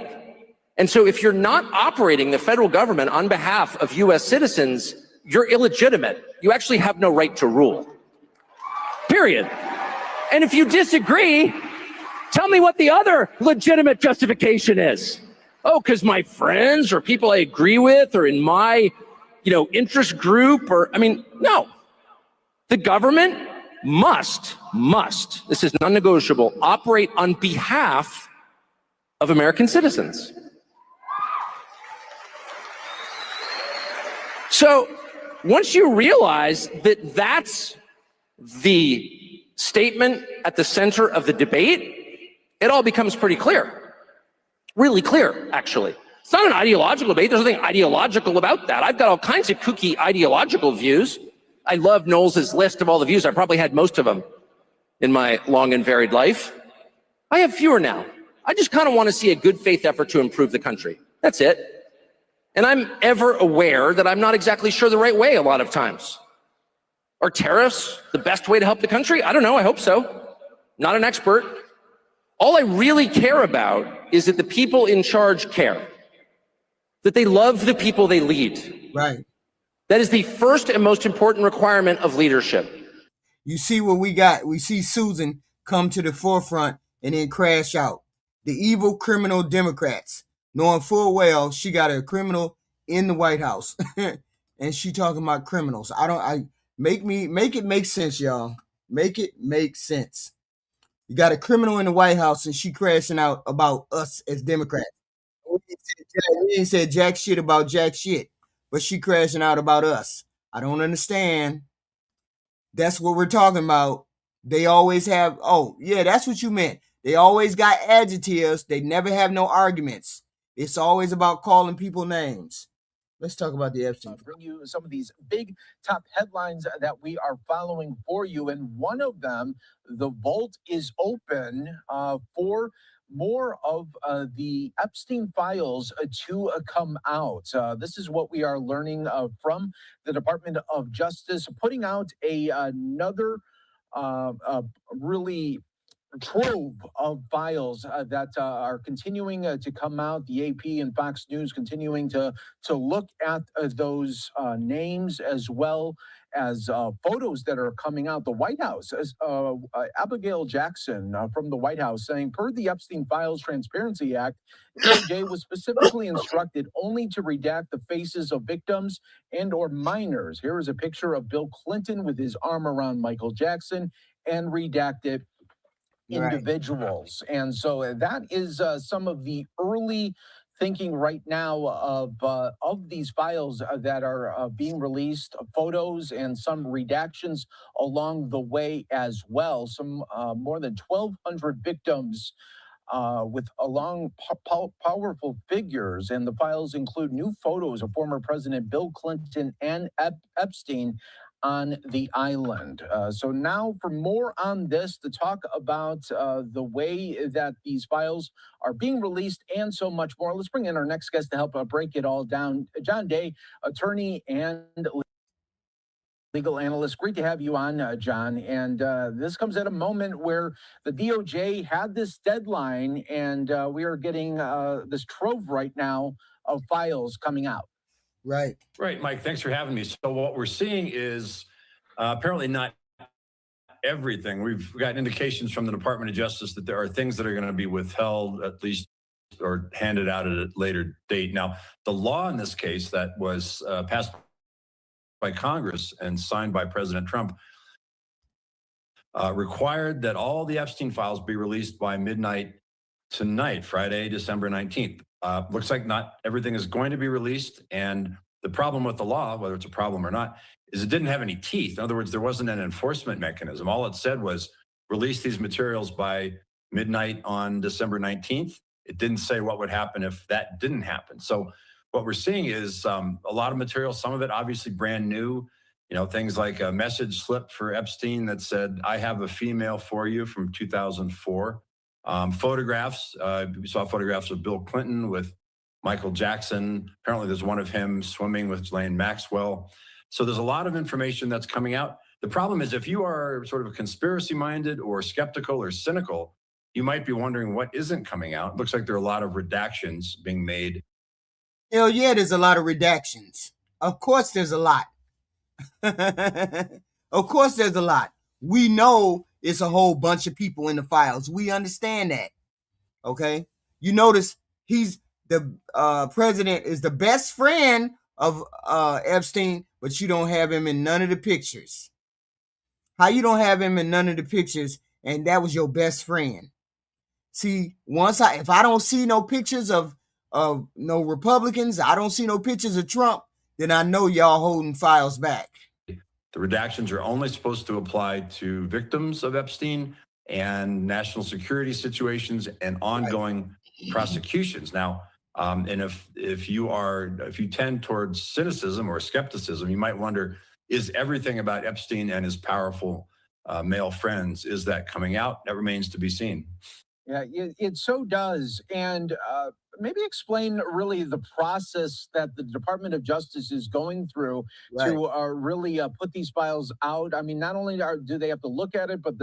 And so if you're not operating the federal government on behalf of US citizens, you're illegitimate. You actually have no right to rule. Period. And if you disagree, tell me what the other legitimate justification is. Oh, because my friends or people I agree with or in my, interest group no. The government must, this is non-negotiable, operate on behalf of American citizens. So once you realize that that's the statement at the center of the debate, it all becomes pretty clear. Really clear, actually. It's not an ideological debate. There's nothing ideological about that. I've got all kinds of kooky ideological views. I love Knowles's list of all the views. I probably had most of them in my long and varied life. I have fewer now. I just kind of want to see a good faith effort to improve the country. That's it. And I'm ever aware that I'm not exactly sure the right way a lot of times. Are tariffs the best way to help the country? I don't know. I hope so. Not an expert. All I really care about is that the people in charge care, that they love the people they lead. Right. That is the first and most important requirement of leadership. You see what we got? We see Susan come to the forefront and then crash out. The evil criminal Democrats, knowing full well she got a criminal in the White House. And she talking about criminals. Make it make sense, y'all. Make it make sense. You got a criminal in the White House and she crashing out about us as Democrats. We ain't said jack shit about jack shit, but she crashing out about us. I don't understand. That's what we're talking about. They always have, oh, yeah, that's what you meant. They always got adjectives. They never have no arguments. It's always about calling people names. Let's talk about the Epstein. Bring you some of these big top headlines that we are following for you. And one of them, the vault is open for more of the Epstein files to come out. This is what we are learning from the Department of Justice, putting out another really trove of files that are continuing to come out. The AP and Fox News continuing to look at those names, as well as photos that are coming out. The White House, Abigail Jackson from the White House saying, per the Epstein Files Transparency Act, DOJ was specifically instructed only to redact the faces of victims and or minors. Here is a picture of Bill Clinton with his arm around Michael Jackson and redacted individuals. Right. And so that is some of the early thinking right now of these files that are being released, photos and some redactions along the way as well. Some more than 1,200 victims with powerful figures, and the files include new photos of former President Bill Clinton and Epstein on the island. So now for more on this, to talk about the way that these files are being released and so much more, let's bring in our next guest to help break it all down. John Day, attorney and legal analyst. Great to have you on, John. And this comes at a moment where the DOJ had this deadline, and we are getting this trove right now of files coming out. Right. Right, Mike, thanks for having me. So what we're seeing is apparently not everything. We've got indications from the Department of Justice that there are things that are going to be withheld, at least, or handed out at a later date. Now, the law in this case that was passed by Congress and signed by President Trump required that all the Epstein files be released by midnight tonight, Friday, December 19th. Looks like not everything is going to be released. And the problem with the law, whether it's a problem or not, is it didn't have any teeth. In other words, there wasn't an enforcement mechanism. All it said was release these materials by midnight on December 19th. It didn't say what would happen if that didn't happen. So what we're seeing is a lot of material, some of it obviously brand new, things like a message slip for Epstein that said, "I have a female for you," from 2004. Photographs, we saw photographs of Bill Clinton with Michael Jackson. Apparently there's one of him swimming with Ghislaine Maxwell. So there's a lot of information that's coming out. The problem is if you are sort of conspiracy minded or skeptical or cynical, you might be wondering what isn't coming out. It looks like there are a lot of redactions being made. Hell yeah, there's a lot of redactions. Of course there's a lot. Of course there's a lot. We know it's a whole bunch of people in the files. We understand that. Okay? You notice he's the president is the best friend of Epstein, but you don't have him in none of the pictures. How you don't have him in none of the pictures and that was your best friend? See, if I don't see no pictures of no Republicans, I don't see no pictures of Trump, then I know y'all holding files back. The redactions are only supposed to apply to victims of Epstein and national security situations and ongoing prosecutions. Now, and if you tend towards cynicism or skepticism, you might wonder, is everything about Epstein and his powerful male friends, is that coming out? That remains to be seen. Yeah, it so does. And maybe explain really the process that the Department of Justice is going through to really put these files out. I mean, not only do they have to look at it, but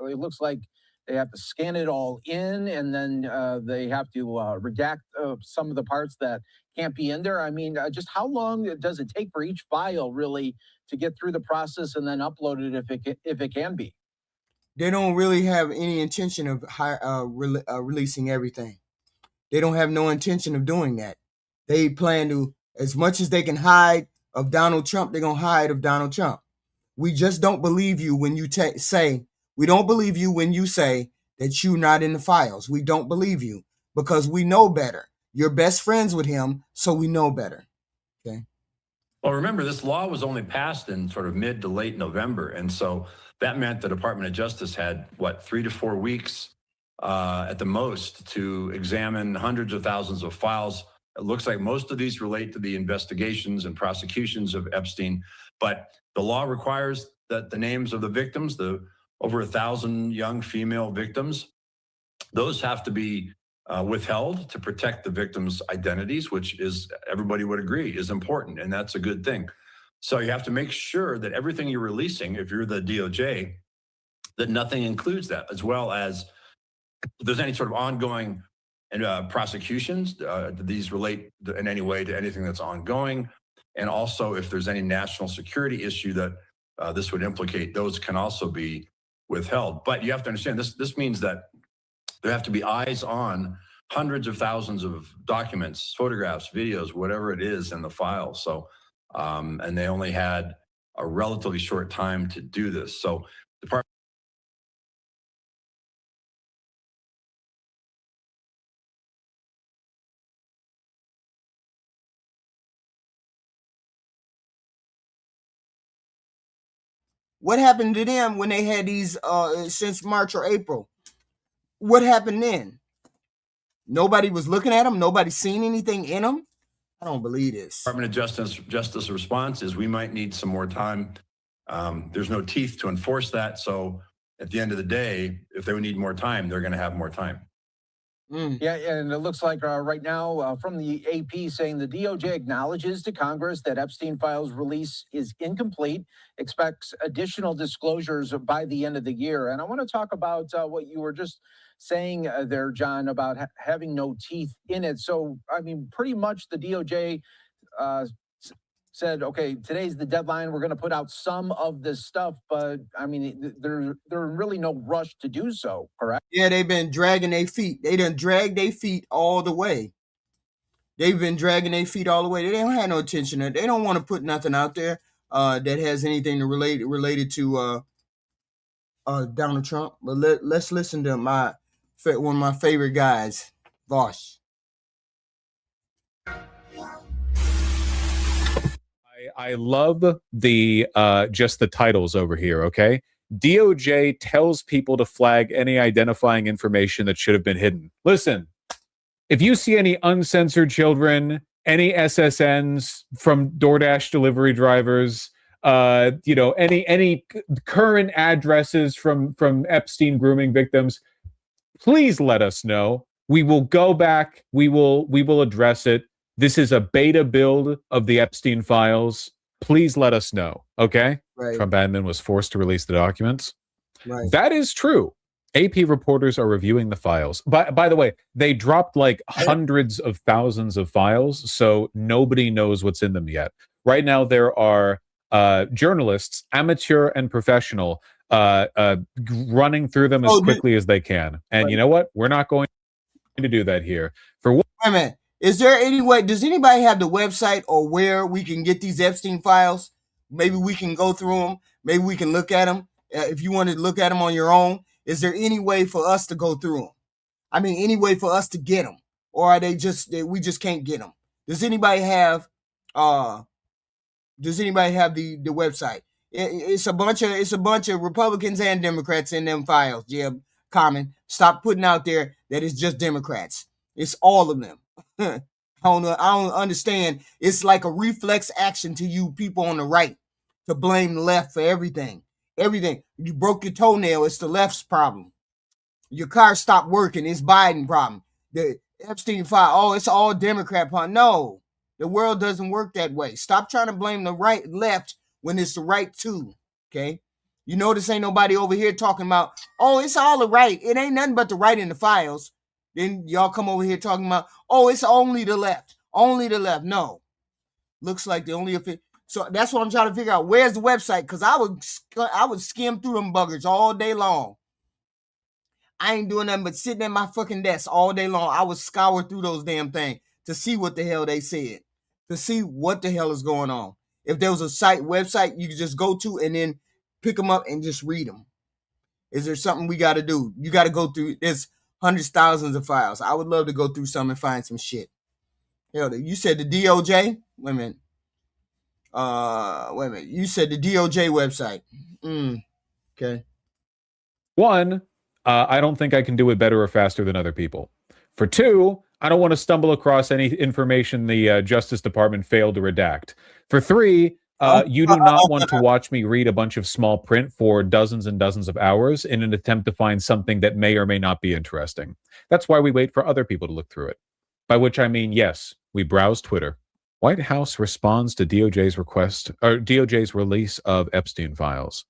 it looks like they have to scan it all in, and then they have to redact some of the parts that can't be in there. I mean, just how long does it take for each file really to get through the process and then upload it if it can be? They don't really have any intention of releasing everything. They don't have no intention of doing that. They plan to, as much as they can hide of Donald Trump, they're going to hide of Donald Trump. We just don't believe you when you we don't believe you when you say that you're not in the files. We don't believe you because we know better. You're best friends with him, so we know better. Okay. Well, remember, this law was only passed in sort of mid to late November. And so that meant the Department of Justice had, 3 to 4 weeks at the most to examine hundreds of thousands of files. It looks like most of these relate to the investigations and prosecutions of Epstein. But the law requires that the names of the victims, the over 1,000 young female victims, those have to be withheld to protect the victims' identities, which is, everybody would agree, is important, and that's a good thing. So you have to make sure that everything you're releasing, if you're the DOJ, that nothing includes that, as well as if there's any sort of ongoing prosecutions, these relate in any way to anything that's ongoing. And also if there's any national security issue that this would implicate, those can also be withheld. But you have to understand, this means that there have to be eyes on hundreds of thousands of documents, photographs, videos, whatever it is in the file. So, and they only had a relatively short time to do this. So the What happened to them when they had these since March or April? What happened then? Nobody was looking at them? Nobody seen anything in them? I don't believe this. Department of Justice response is, we might need some more time. There's no teeth to enforce that. So at the end of the day, if they would need more time, they're going to have more time. Yeah, and it looks like right now from the AP saying the DOJ acknowledges to Congress that Epstein files release is incomplete, expects additional disclosures by the end of the year. And I want to talk about what you were just saying there, John, about having no teeth in it. So, I mean, pretty much the DOJ said, okay, today's the deadline. We're going to put out some of this stuff, but I mean, there's really no rush to do so, correct? Yeah, they've been dragging their feet. They done dragged their feet all the way. They've been dragging their feet all the way. They don't have no attention. They don't want to put nothing out there that has anything to related to Donald Trump. But let's listen to one of my favorite guys, Vosh. I love the just the titles over here, okay? DOJ tells people to flag any identifying information that should have been hidden. Listen, if you see any uncensored children, any SSNs from DoorDash delivery drivers, any current addresses from Epstein grooming victims, please let us know. We will go back. We will address it. This is a beta build of the Epstein files. Please let us know, okay? Right. Trump admin was forced to release the documents. Right. That is true. AP reporters are reviewing the files. By the way, they dropped like hundreds of thousands of files, so nobody knows what's in them yet. Right now, there are journalists, amateur and professional, running through them as quickly as they can. And you know what? We're not going to do that here. For what? Wait a minute. Is there any way? Does anybody have the website or where we can get these Epstein files? Maybe we can go through them. Maybe we can look at them. If you want to look at them on your own, is there any way for us to go through them? I mean, any way for us to get them, or are they just we just can't get them? Does anybody have the website? It's a bunch of Republicans and Democrats in them files. Jim, Common, stop putting out there that it's just Democrats. It's all of them. I don't understand. It's like a reflex action to you people on the right to blame the left for everything. Everything. You broke your toenail, it's the left's problem. Your car stopped working, it's Biden problem. The Epstein file, oh, it's all Democrat problem. No, the world doesn't work that way. Stop trying to blame the right, left when it's the right too. Okay. You notice ain't nobody over here talking about, oh, it's all the right. It ain't nothing but the right in the files. Then y'all come over here talking about, oh, it's only the left. Only the left. No. Looks like the only so that's what I'm trying to figure out. Where's the website? Because I would skim through them buggers all day long. I ain't doing nothing but sitting at my fucking desk all day long. I would scour through those damn things to see what the hell they said, to see what the hell is going on. If there was a website you could just go to and then pick them up and just read them. Is there something we got to do? You got to go through. There's hundreds, thousands of files. I would love to go through some and find some shit. Hell, you said the DOJ? Wait a minute. You said the DOJ website. Okay. One, I don't think I can do it better or faster than other people. For two, I don't want to stumble across any information the Justice Department failed to redact. For three, you do not want to watch me read a bunch of small print for dozens and dozens of hours in an attempt to find something that may or may not be interesting. That's why we wait for other people to look through it. By which I mean, yes, we browse Twitter. White House responds to DOJ's release of Epstein files.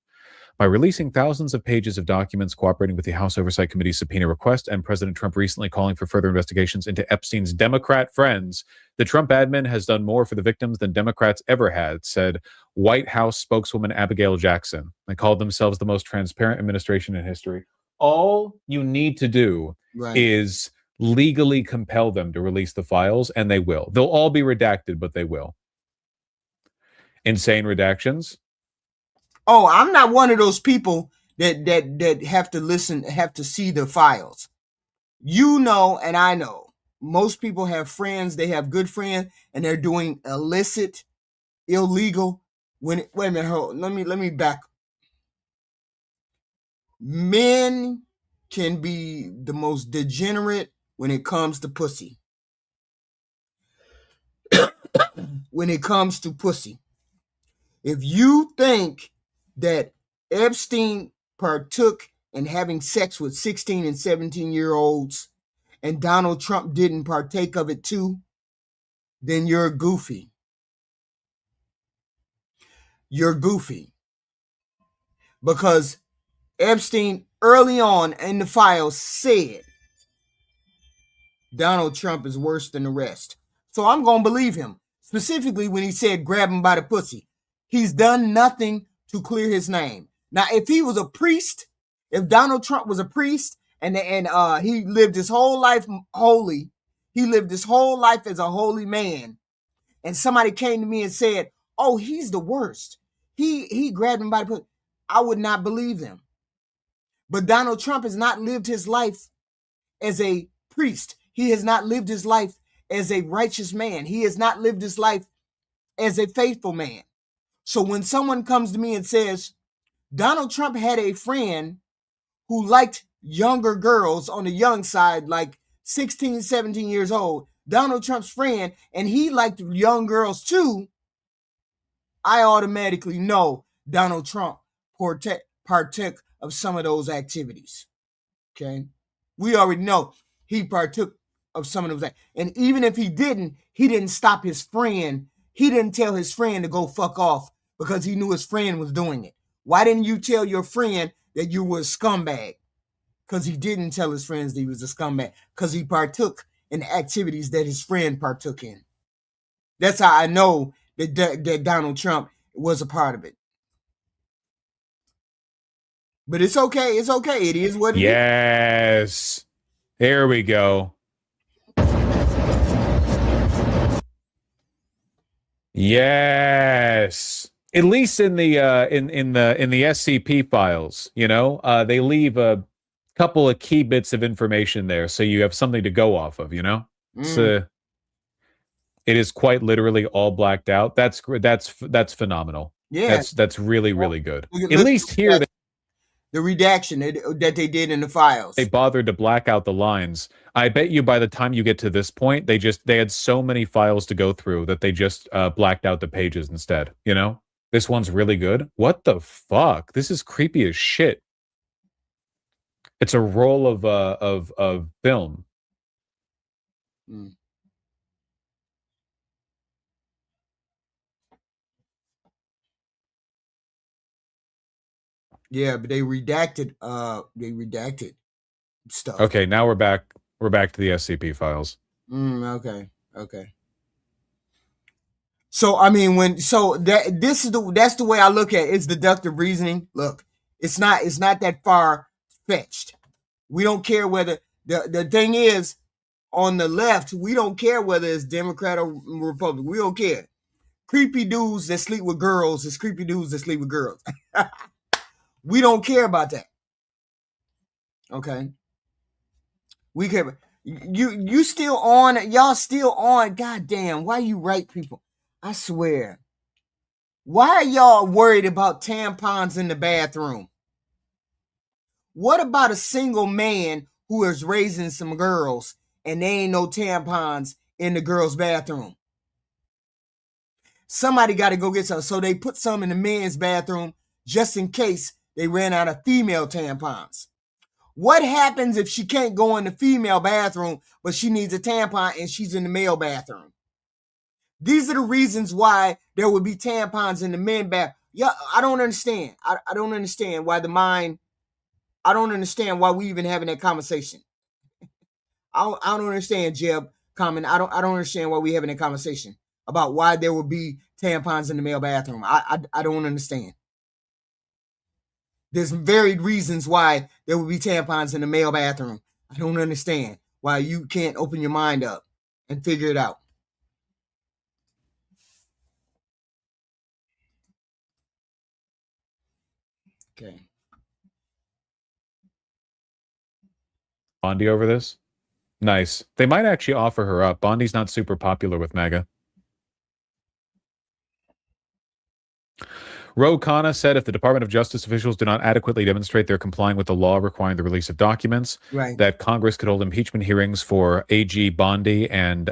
By releasing thousands of pages of documents cooperating with the House Oversight Committee's subpoena request and President Trump recently calling for further investigations into Epstein's Democrat friends, the Trump admin has done more for the victims than Democrats ever had, said White House spokeswoman Abigail Jackson. They called themselves the most transparent administration in history. All you need to do is legally compel them to release the files, and they will. They'll all be redacted, but they will. Insane redactions. Oh, I'm not one of those people that have to see the files. You know, and I know, most people have friends, they have good friends, and they're doing illicit, illegal. Wait a minute, hold on, let me back. Men can be the most degenerate when it comes to pussy. When it comes to pussy. If you think that Epstein partook in having sex with 16 and 17-year-olds and Donald Trump didn't partake of it too, then you're goofy. You're goofy. Because Epstein early on in the files said Donald Trump is worse than the rest. So I'm going to believe him. Specifically when he said grab him by the pussy. He's done nothing to clear his name. Now, if he was a priest, if Donald Trump was a priest and he lived his whole life holy, he lived his whole life as a holy man, and somebody came to me and said, oh, he's the worst. He grabbed him by the pussy, I would not believe them. But Donald Trump has not lived his life as a priest. He has not lived his life as a righteous man. He has not lived his life as a faithful man. So when someone comes to me and says, Donald Trump had a friend who liked younger girls on the young side, like 16, 17 years old, Donald Trump's friend, and he liked young girls too, I automatically know Donald Trump partook of some of those activities. Okay? We already know he partook of some of those. And even if he didn't stop his friend. He didn't tell his friend to go fuck off because he knew his friend was doing it. Why didn't you tell your friend that you were a scumbag? because he didn't tell his friends that he was a scumbag, because he partook in activities that his friend partook in. That's how I know that Donald Trump was a part of it. But it's okay. It's okay. It is what it is. Yes. There we go. Yes. At least in the in the SCP files, you know, they leave a couple of key bits of information there, so you have something to go off of. You know, it is quite literally all blacked out. That's phenomenal. Yeah, that's really good. Look, At least here, the redaction that they did in the files. They bothered to black out the lines. I bet you by the time you get to this point, they had so many files to go through that they just blacked out the pages instead. You know, this one's really good. What the fuck? This is creepy as shit. It's a roll of film. Yeah, but they redacted stuff. Okay, now we're back to the SCP files. Okay. So I mean, that's the way I look at it. It's deductive reasoning. Look, it's not that far fetched. We don't care whether the thing is on the left, we don't care whether it's Democrat or Republican. We don't care. Creepy dudes that sleep with girls is creepy dudes that sleep with girls. We don't care about that. Okay. We care. You still on? Y'all still on? God damn! Why you right people? I swear. Why are y'all worried about tampons in the bathroom? What about a single man who is raising some girls and there ain't no tampons in the girls' bathroom? Somebody got to go get some. So they put some in the men's bathroom just in case they ran out of female tampons. What happens if she can't go in the female bathroom, but she needs a tampon and she's in the male bathroom? These are the reasons why there would be tampons in the men bath. Yeah, I don't understand. I don't understand why the mind. I don't understand why we even having that conversation. I don't understand, Jeb. Comment. I don't understand why we having that conversation about why there would be tampons in the male bathroom. I don't understand. There's varied reasons why there would be tampons in the male bathroom. I don't understand why you can't open your mind up and figure it out. Okay. Bondi over this? Nice. They might actually offer her up. Bondi's not super popular with MAGA. Ro Khanna said if the Department of Justice officials do not adequately demonstrate they're complying with the law requiring the release of documents, that Congress could hold impeachment hearings for AG Bondi and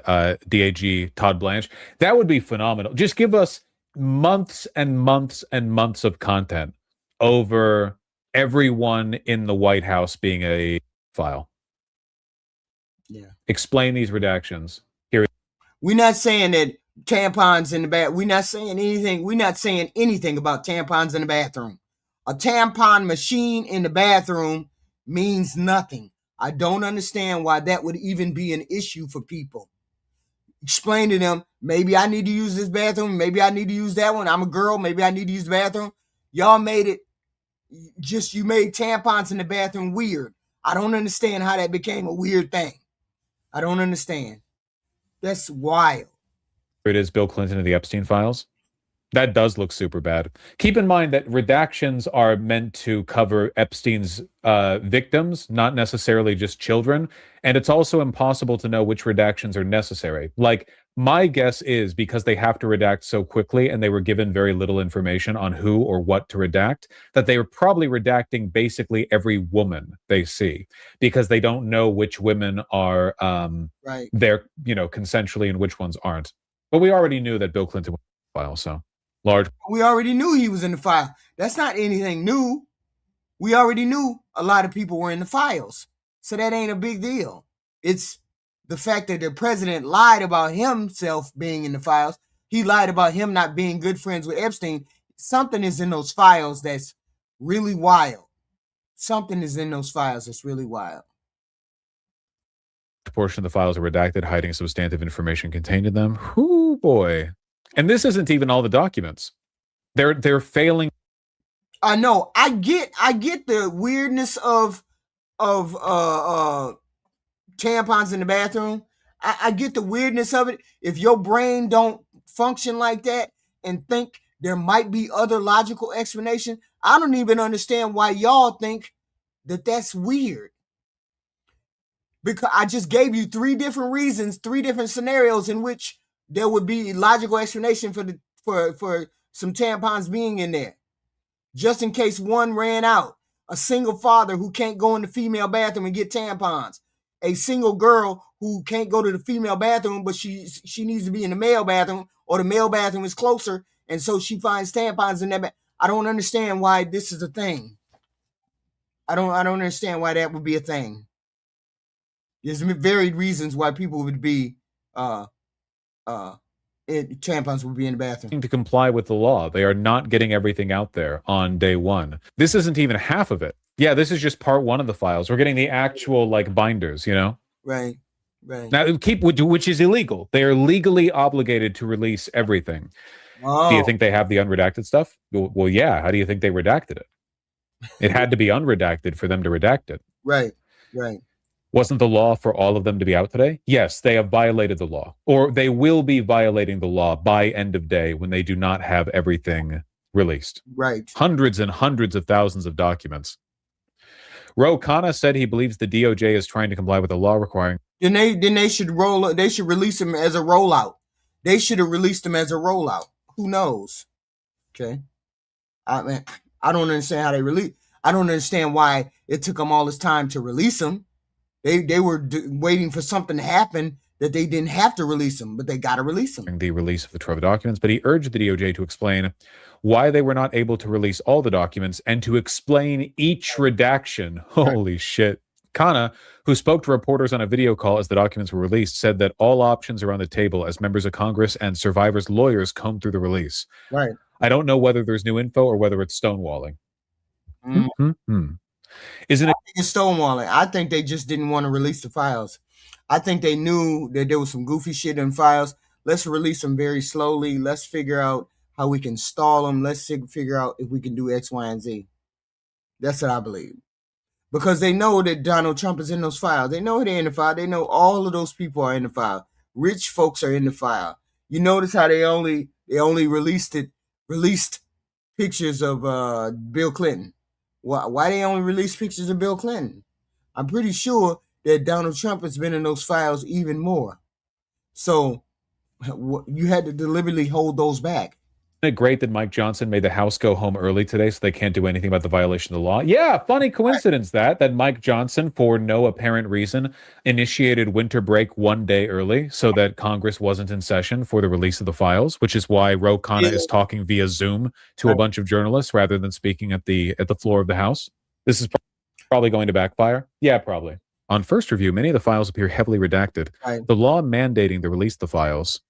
DAG Todd Blanche. That would be phenomenal. Just give us months and months and months of content over everyone in the White House being a file. Yeah. Explain these redactions. Here. We're not saying that tampons in the bath. We're not saying anything. We're not saying anything about tampons in the bathroom. A tampon machine in the bathroom means nothing. I don't understand why that would even be an issue for people. Explain to them, maybe I need to use this bathroom. Maybe I need to use that one. I'm a girl. Maybe I need to use the bathroom. Y'all made it just, you made tampons in the bathroom weird. I don't understand how that became a weird thing. I don't understand. That's wild. Here it is, Bill Clinton and the Epstein files. That does look super bad. Keep in mind that redactions are meant to cover Epstein's victims, not necessarily just children. And it's also impossible to know which redactions are necessary. Like, my guess is because they have to redact so quickly and they were given very little information on who or what to redact, that they were probably redacting basically every woman they see because they don't know which women are there, consensually and which ones aren't. But we already knew that Bill Clinton was in the file, so large. We already knew he was in the file. That's not anything new. We already knew a lot of people were in the files. So that ain't a big deal. It's the fact that the president lied about himself being in the files. He lied about him not being good friends with Epstein. Something is in those files that's really wild. something is in those files that's really wild. Portion of the files are redacted, hiding substantive information contained in them. Whoo boy. And this isn't even all the documents. They're failing. I know. I get the weirdness of tampons in the bathroom. I get the weirdness of it. If your brain don't function like that and think there might be other logical explanation, I don't even understand why y'all think that that's weird. Because I just gave you 3 different reasons, 3 different scenarios in which there would be logical explanation for some tampons being in there. Just in case one ran out. A single father who can't go in the female bathroom and get tampons. A single girl who can't go to the female bathroom, but she needs to be in the male bathroom, or the male bathroom is closer, and so she finds tampons in that. I don't understand why this is a thing. I don't understand why that would be a thing. There's varied reasons why people would be tampons would be in the bathroom. To comply with the law. They are not getting everything out there on day one. This isn't even half of it. Yeah, this is just part 1 of the files. We're getting the actual like binders, you know? Right. Now, which is illegal. They are legally obligated to release everything. Oh. Do you think they have the unredacted stuff? Well, yeah. How do you think they redacted it? It had to be unredacted for them to redact it. Right. Wasn't the law for all of them to be out today? Yes, they have violated the law, or they will be violating the law by end of day when they do not have everything released. Right. Hundreds and hundreds of thousands of documents. Ro Khanna said he believes the DOJ is trying to comply with the law requiring. Then they should release them as a rollout. They should have released them as a rollout. Who knows? Okay. I mean, I don't understand how they release. I don't understand why it took them all this time to release them. They were waiting for something to happen that they didn't have to release them, but they got to release them. The release of the trove of documents, but he urged the DOJ to explain why they were not able to release all the documents and to explain each redaction. Holy shit. Khanna, who spoke to reporters on a video call as the documents were released, said that all options are on the table as members of Congress and survivors' lawyers comb through the release. Right. I don't know whether there's new info or whether it's stonewalling. Isn't it? It's stonewalling. I think they just didn't want to release the files. I think they knew that there was some goofy shit in files. Let's release them very slowly. Let's figure out how we can stall them. Let's figure out if we can do X, Y, and Z. That's what I believe. Because they know that Donald Trump is in those files. They know they're in the file. They know all of those people are in the file. Rich folks are in the file. You notice how they only released pictures of Bill Clinton. Why they only release pictures of Bill Clinton? I'm pretty sure that Donald Trump has been in those files even more. So you had to deliberately hold those back. Isn't it great that Mike Johnson made the House go home early today so they can't do anything about the violation of the law? Yeah, funny coincidence that Mike Johnson, for no apparent reason, initiated winter break 1 day early so that Congress wasn't in session for the release of the files, which is why Ro Khanna is talking via Zoom to a bunch of journalists rather than speaking at the floor of the House. This is probably going to backfire. Yeah, probably. On first review, many of the files appear heavily redacted. Right. The law mandating the release of the files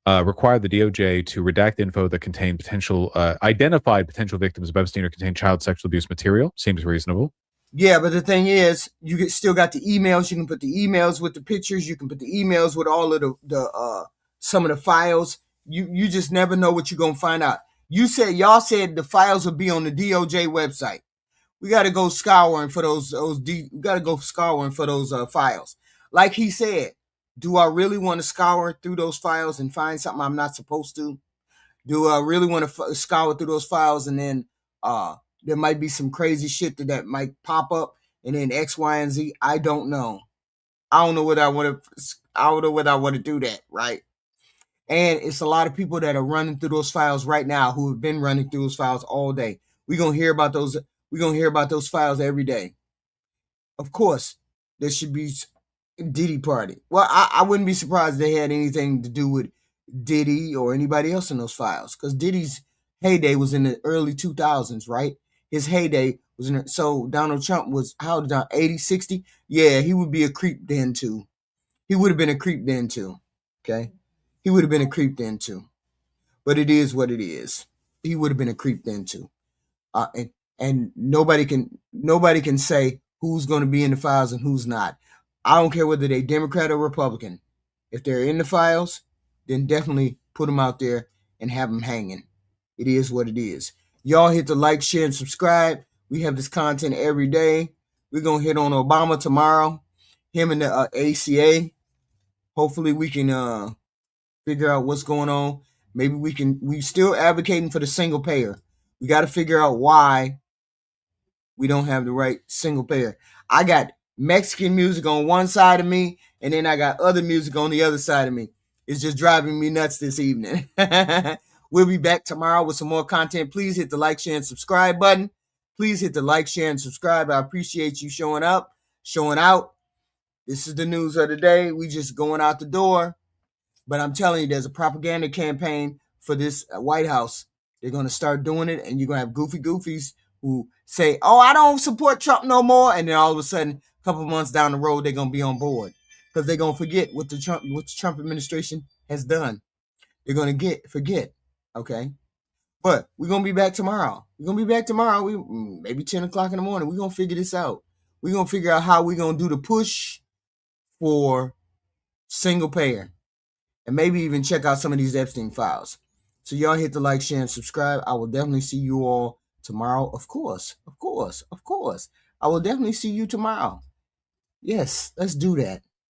required the DOJ to redact info that contained identified potential victims of Epstein or contained child sexual abuse material. Seems reasonable. Yeah, but the thing is, you still got the emails. You can put the emails with the pictures. You can put the emails with all of the some of the files. You just never know what you're gonna find out. Y'all said the files will be on the DOJ website. We got to go scouring for those files. Like he said, do I really want to scour through those files and find something I'm not supposed to? Do I really want to scour through those files and then there might be some crazy shit that might pop up and then X, Y, and Z? I don't know. I don't know whether I want to do that, right? And it's a lot of people that are running through those files right now who have been running through those files all day. We're gonna hear about those files every day. Of course, there should be Diddy party. Well, I wouldn't be surprised if they had anything to do with Diddy or anybody else in those files, because Diddy's heyday was in the early 2000s, right? His heyday was so Donald Trump was, how old, 80, 60? Yeah, he would be a creep then too. He would have been a creep then too, okay? He would have been a creep then too. But it is what it is. He would have been a creep then too. And and nobody can say who's going to be in the files and who's not. I don't care whether they're Democrat or Republican. If they're in the files, then definitely put them out there and have them hanging. It is what it is. Y'all hit the like, share, and subscribe. We have this content every day. We're going to hit on Obama tomorrow, him and the ACA. Hopefully we can figure out what's going on. Maybe we still advocating for the single payer. We got to figure out why we don't have the right single payer. I got Mexican music on one side of me, and then I got other music on the other side of me. It's just driving me nuts this evening. We'll be back tomorrow with some more content. Please hit the like, share, and subscribe button. Please hit the like, share, and subscribe. I appreciate you showing up, showing out. This is the news of the day. We just going out the door. But I'm telling you, there's a propaganda campaign for this White House. They're going to start doing it, and you're going to have goofy goofies who say, oh, I don't support Trump no more. And then all of a sudden, a couple of months down the road, they're going to be on board because they're going to forget what the Trump administration has done. They're going to forget, okay? But we're going to be back tomorrow. Maybe 10 o'clock in the morning. We're going to figure this out. We're going to figure out how we're going to do the push for single payer. And maybe even check out some of these Epstein files. So y'all hit the like, share, and subscribe. I will definitely see you all tomorrow. Of course. I will definitely see you tomorrow. Yes, let's do that.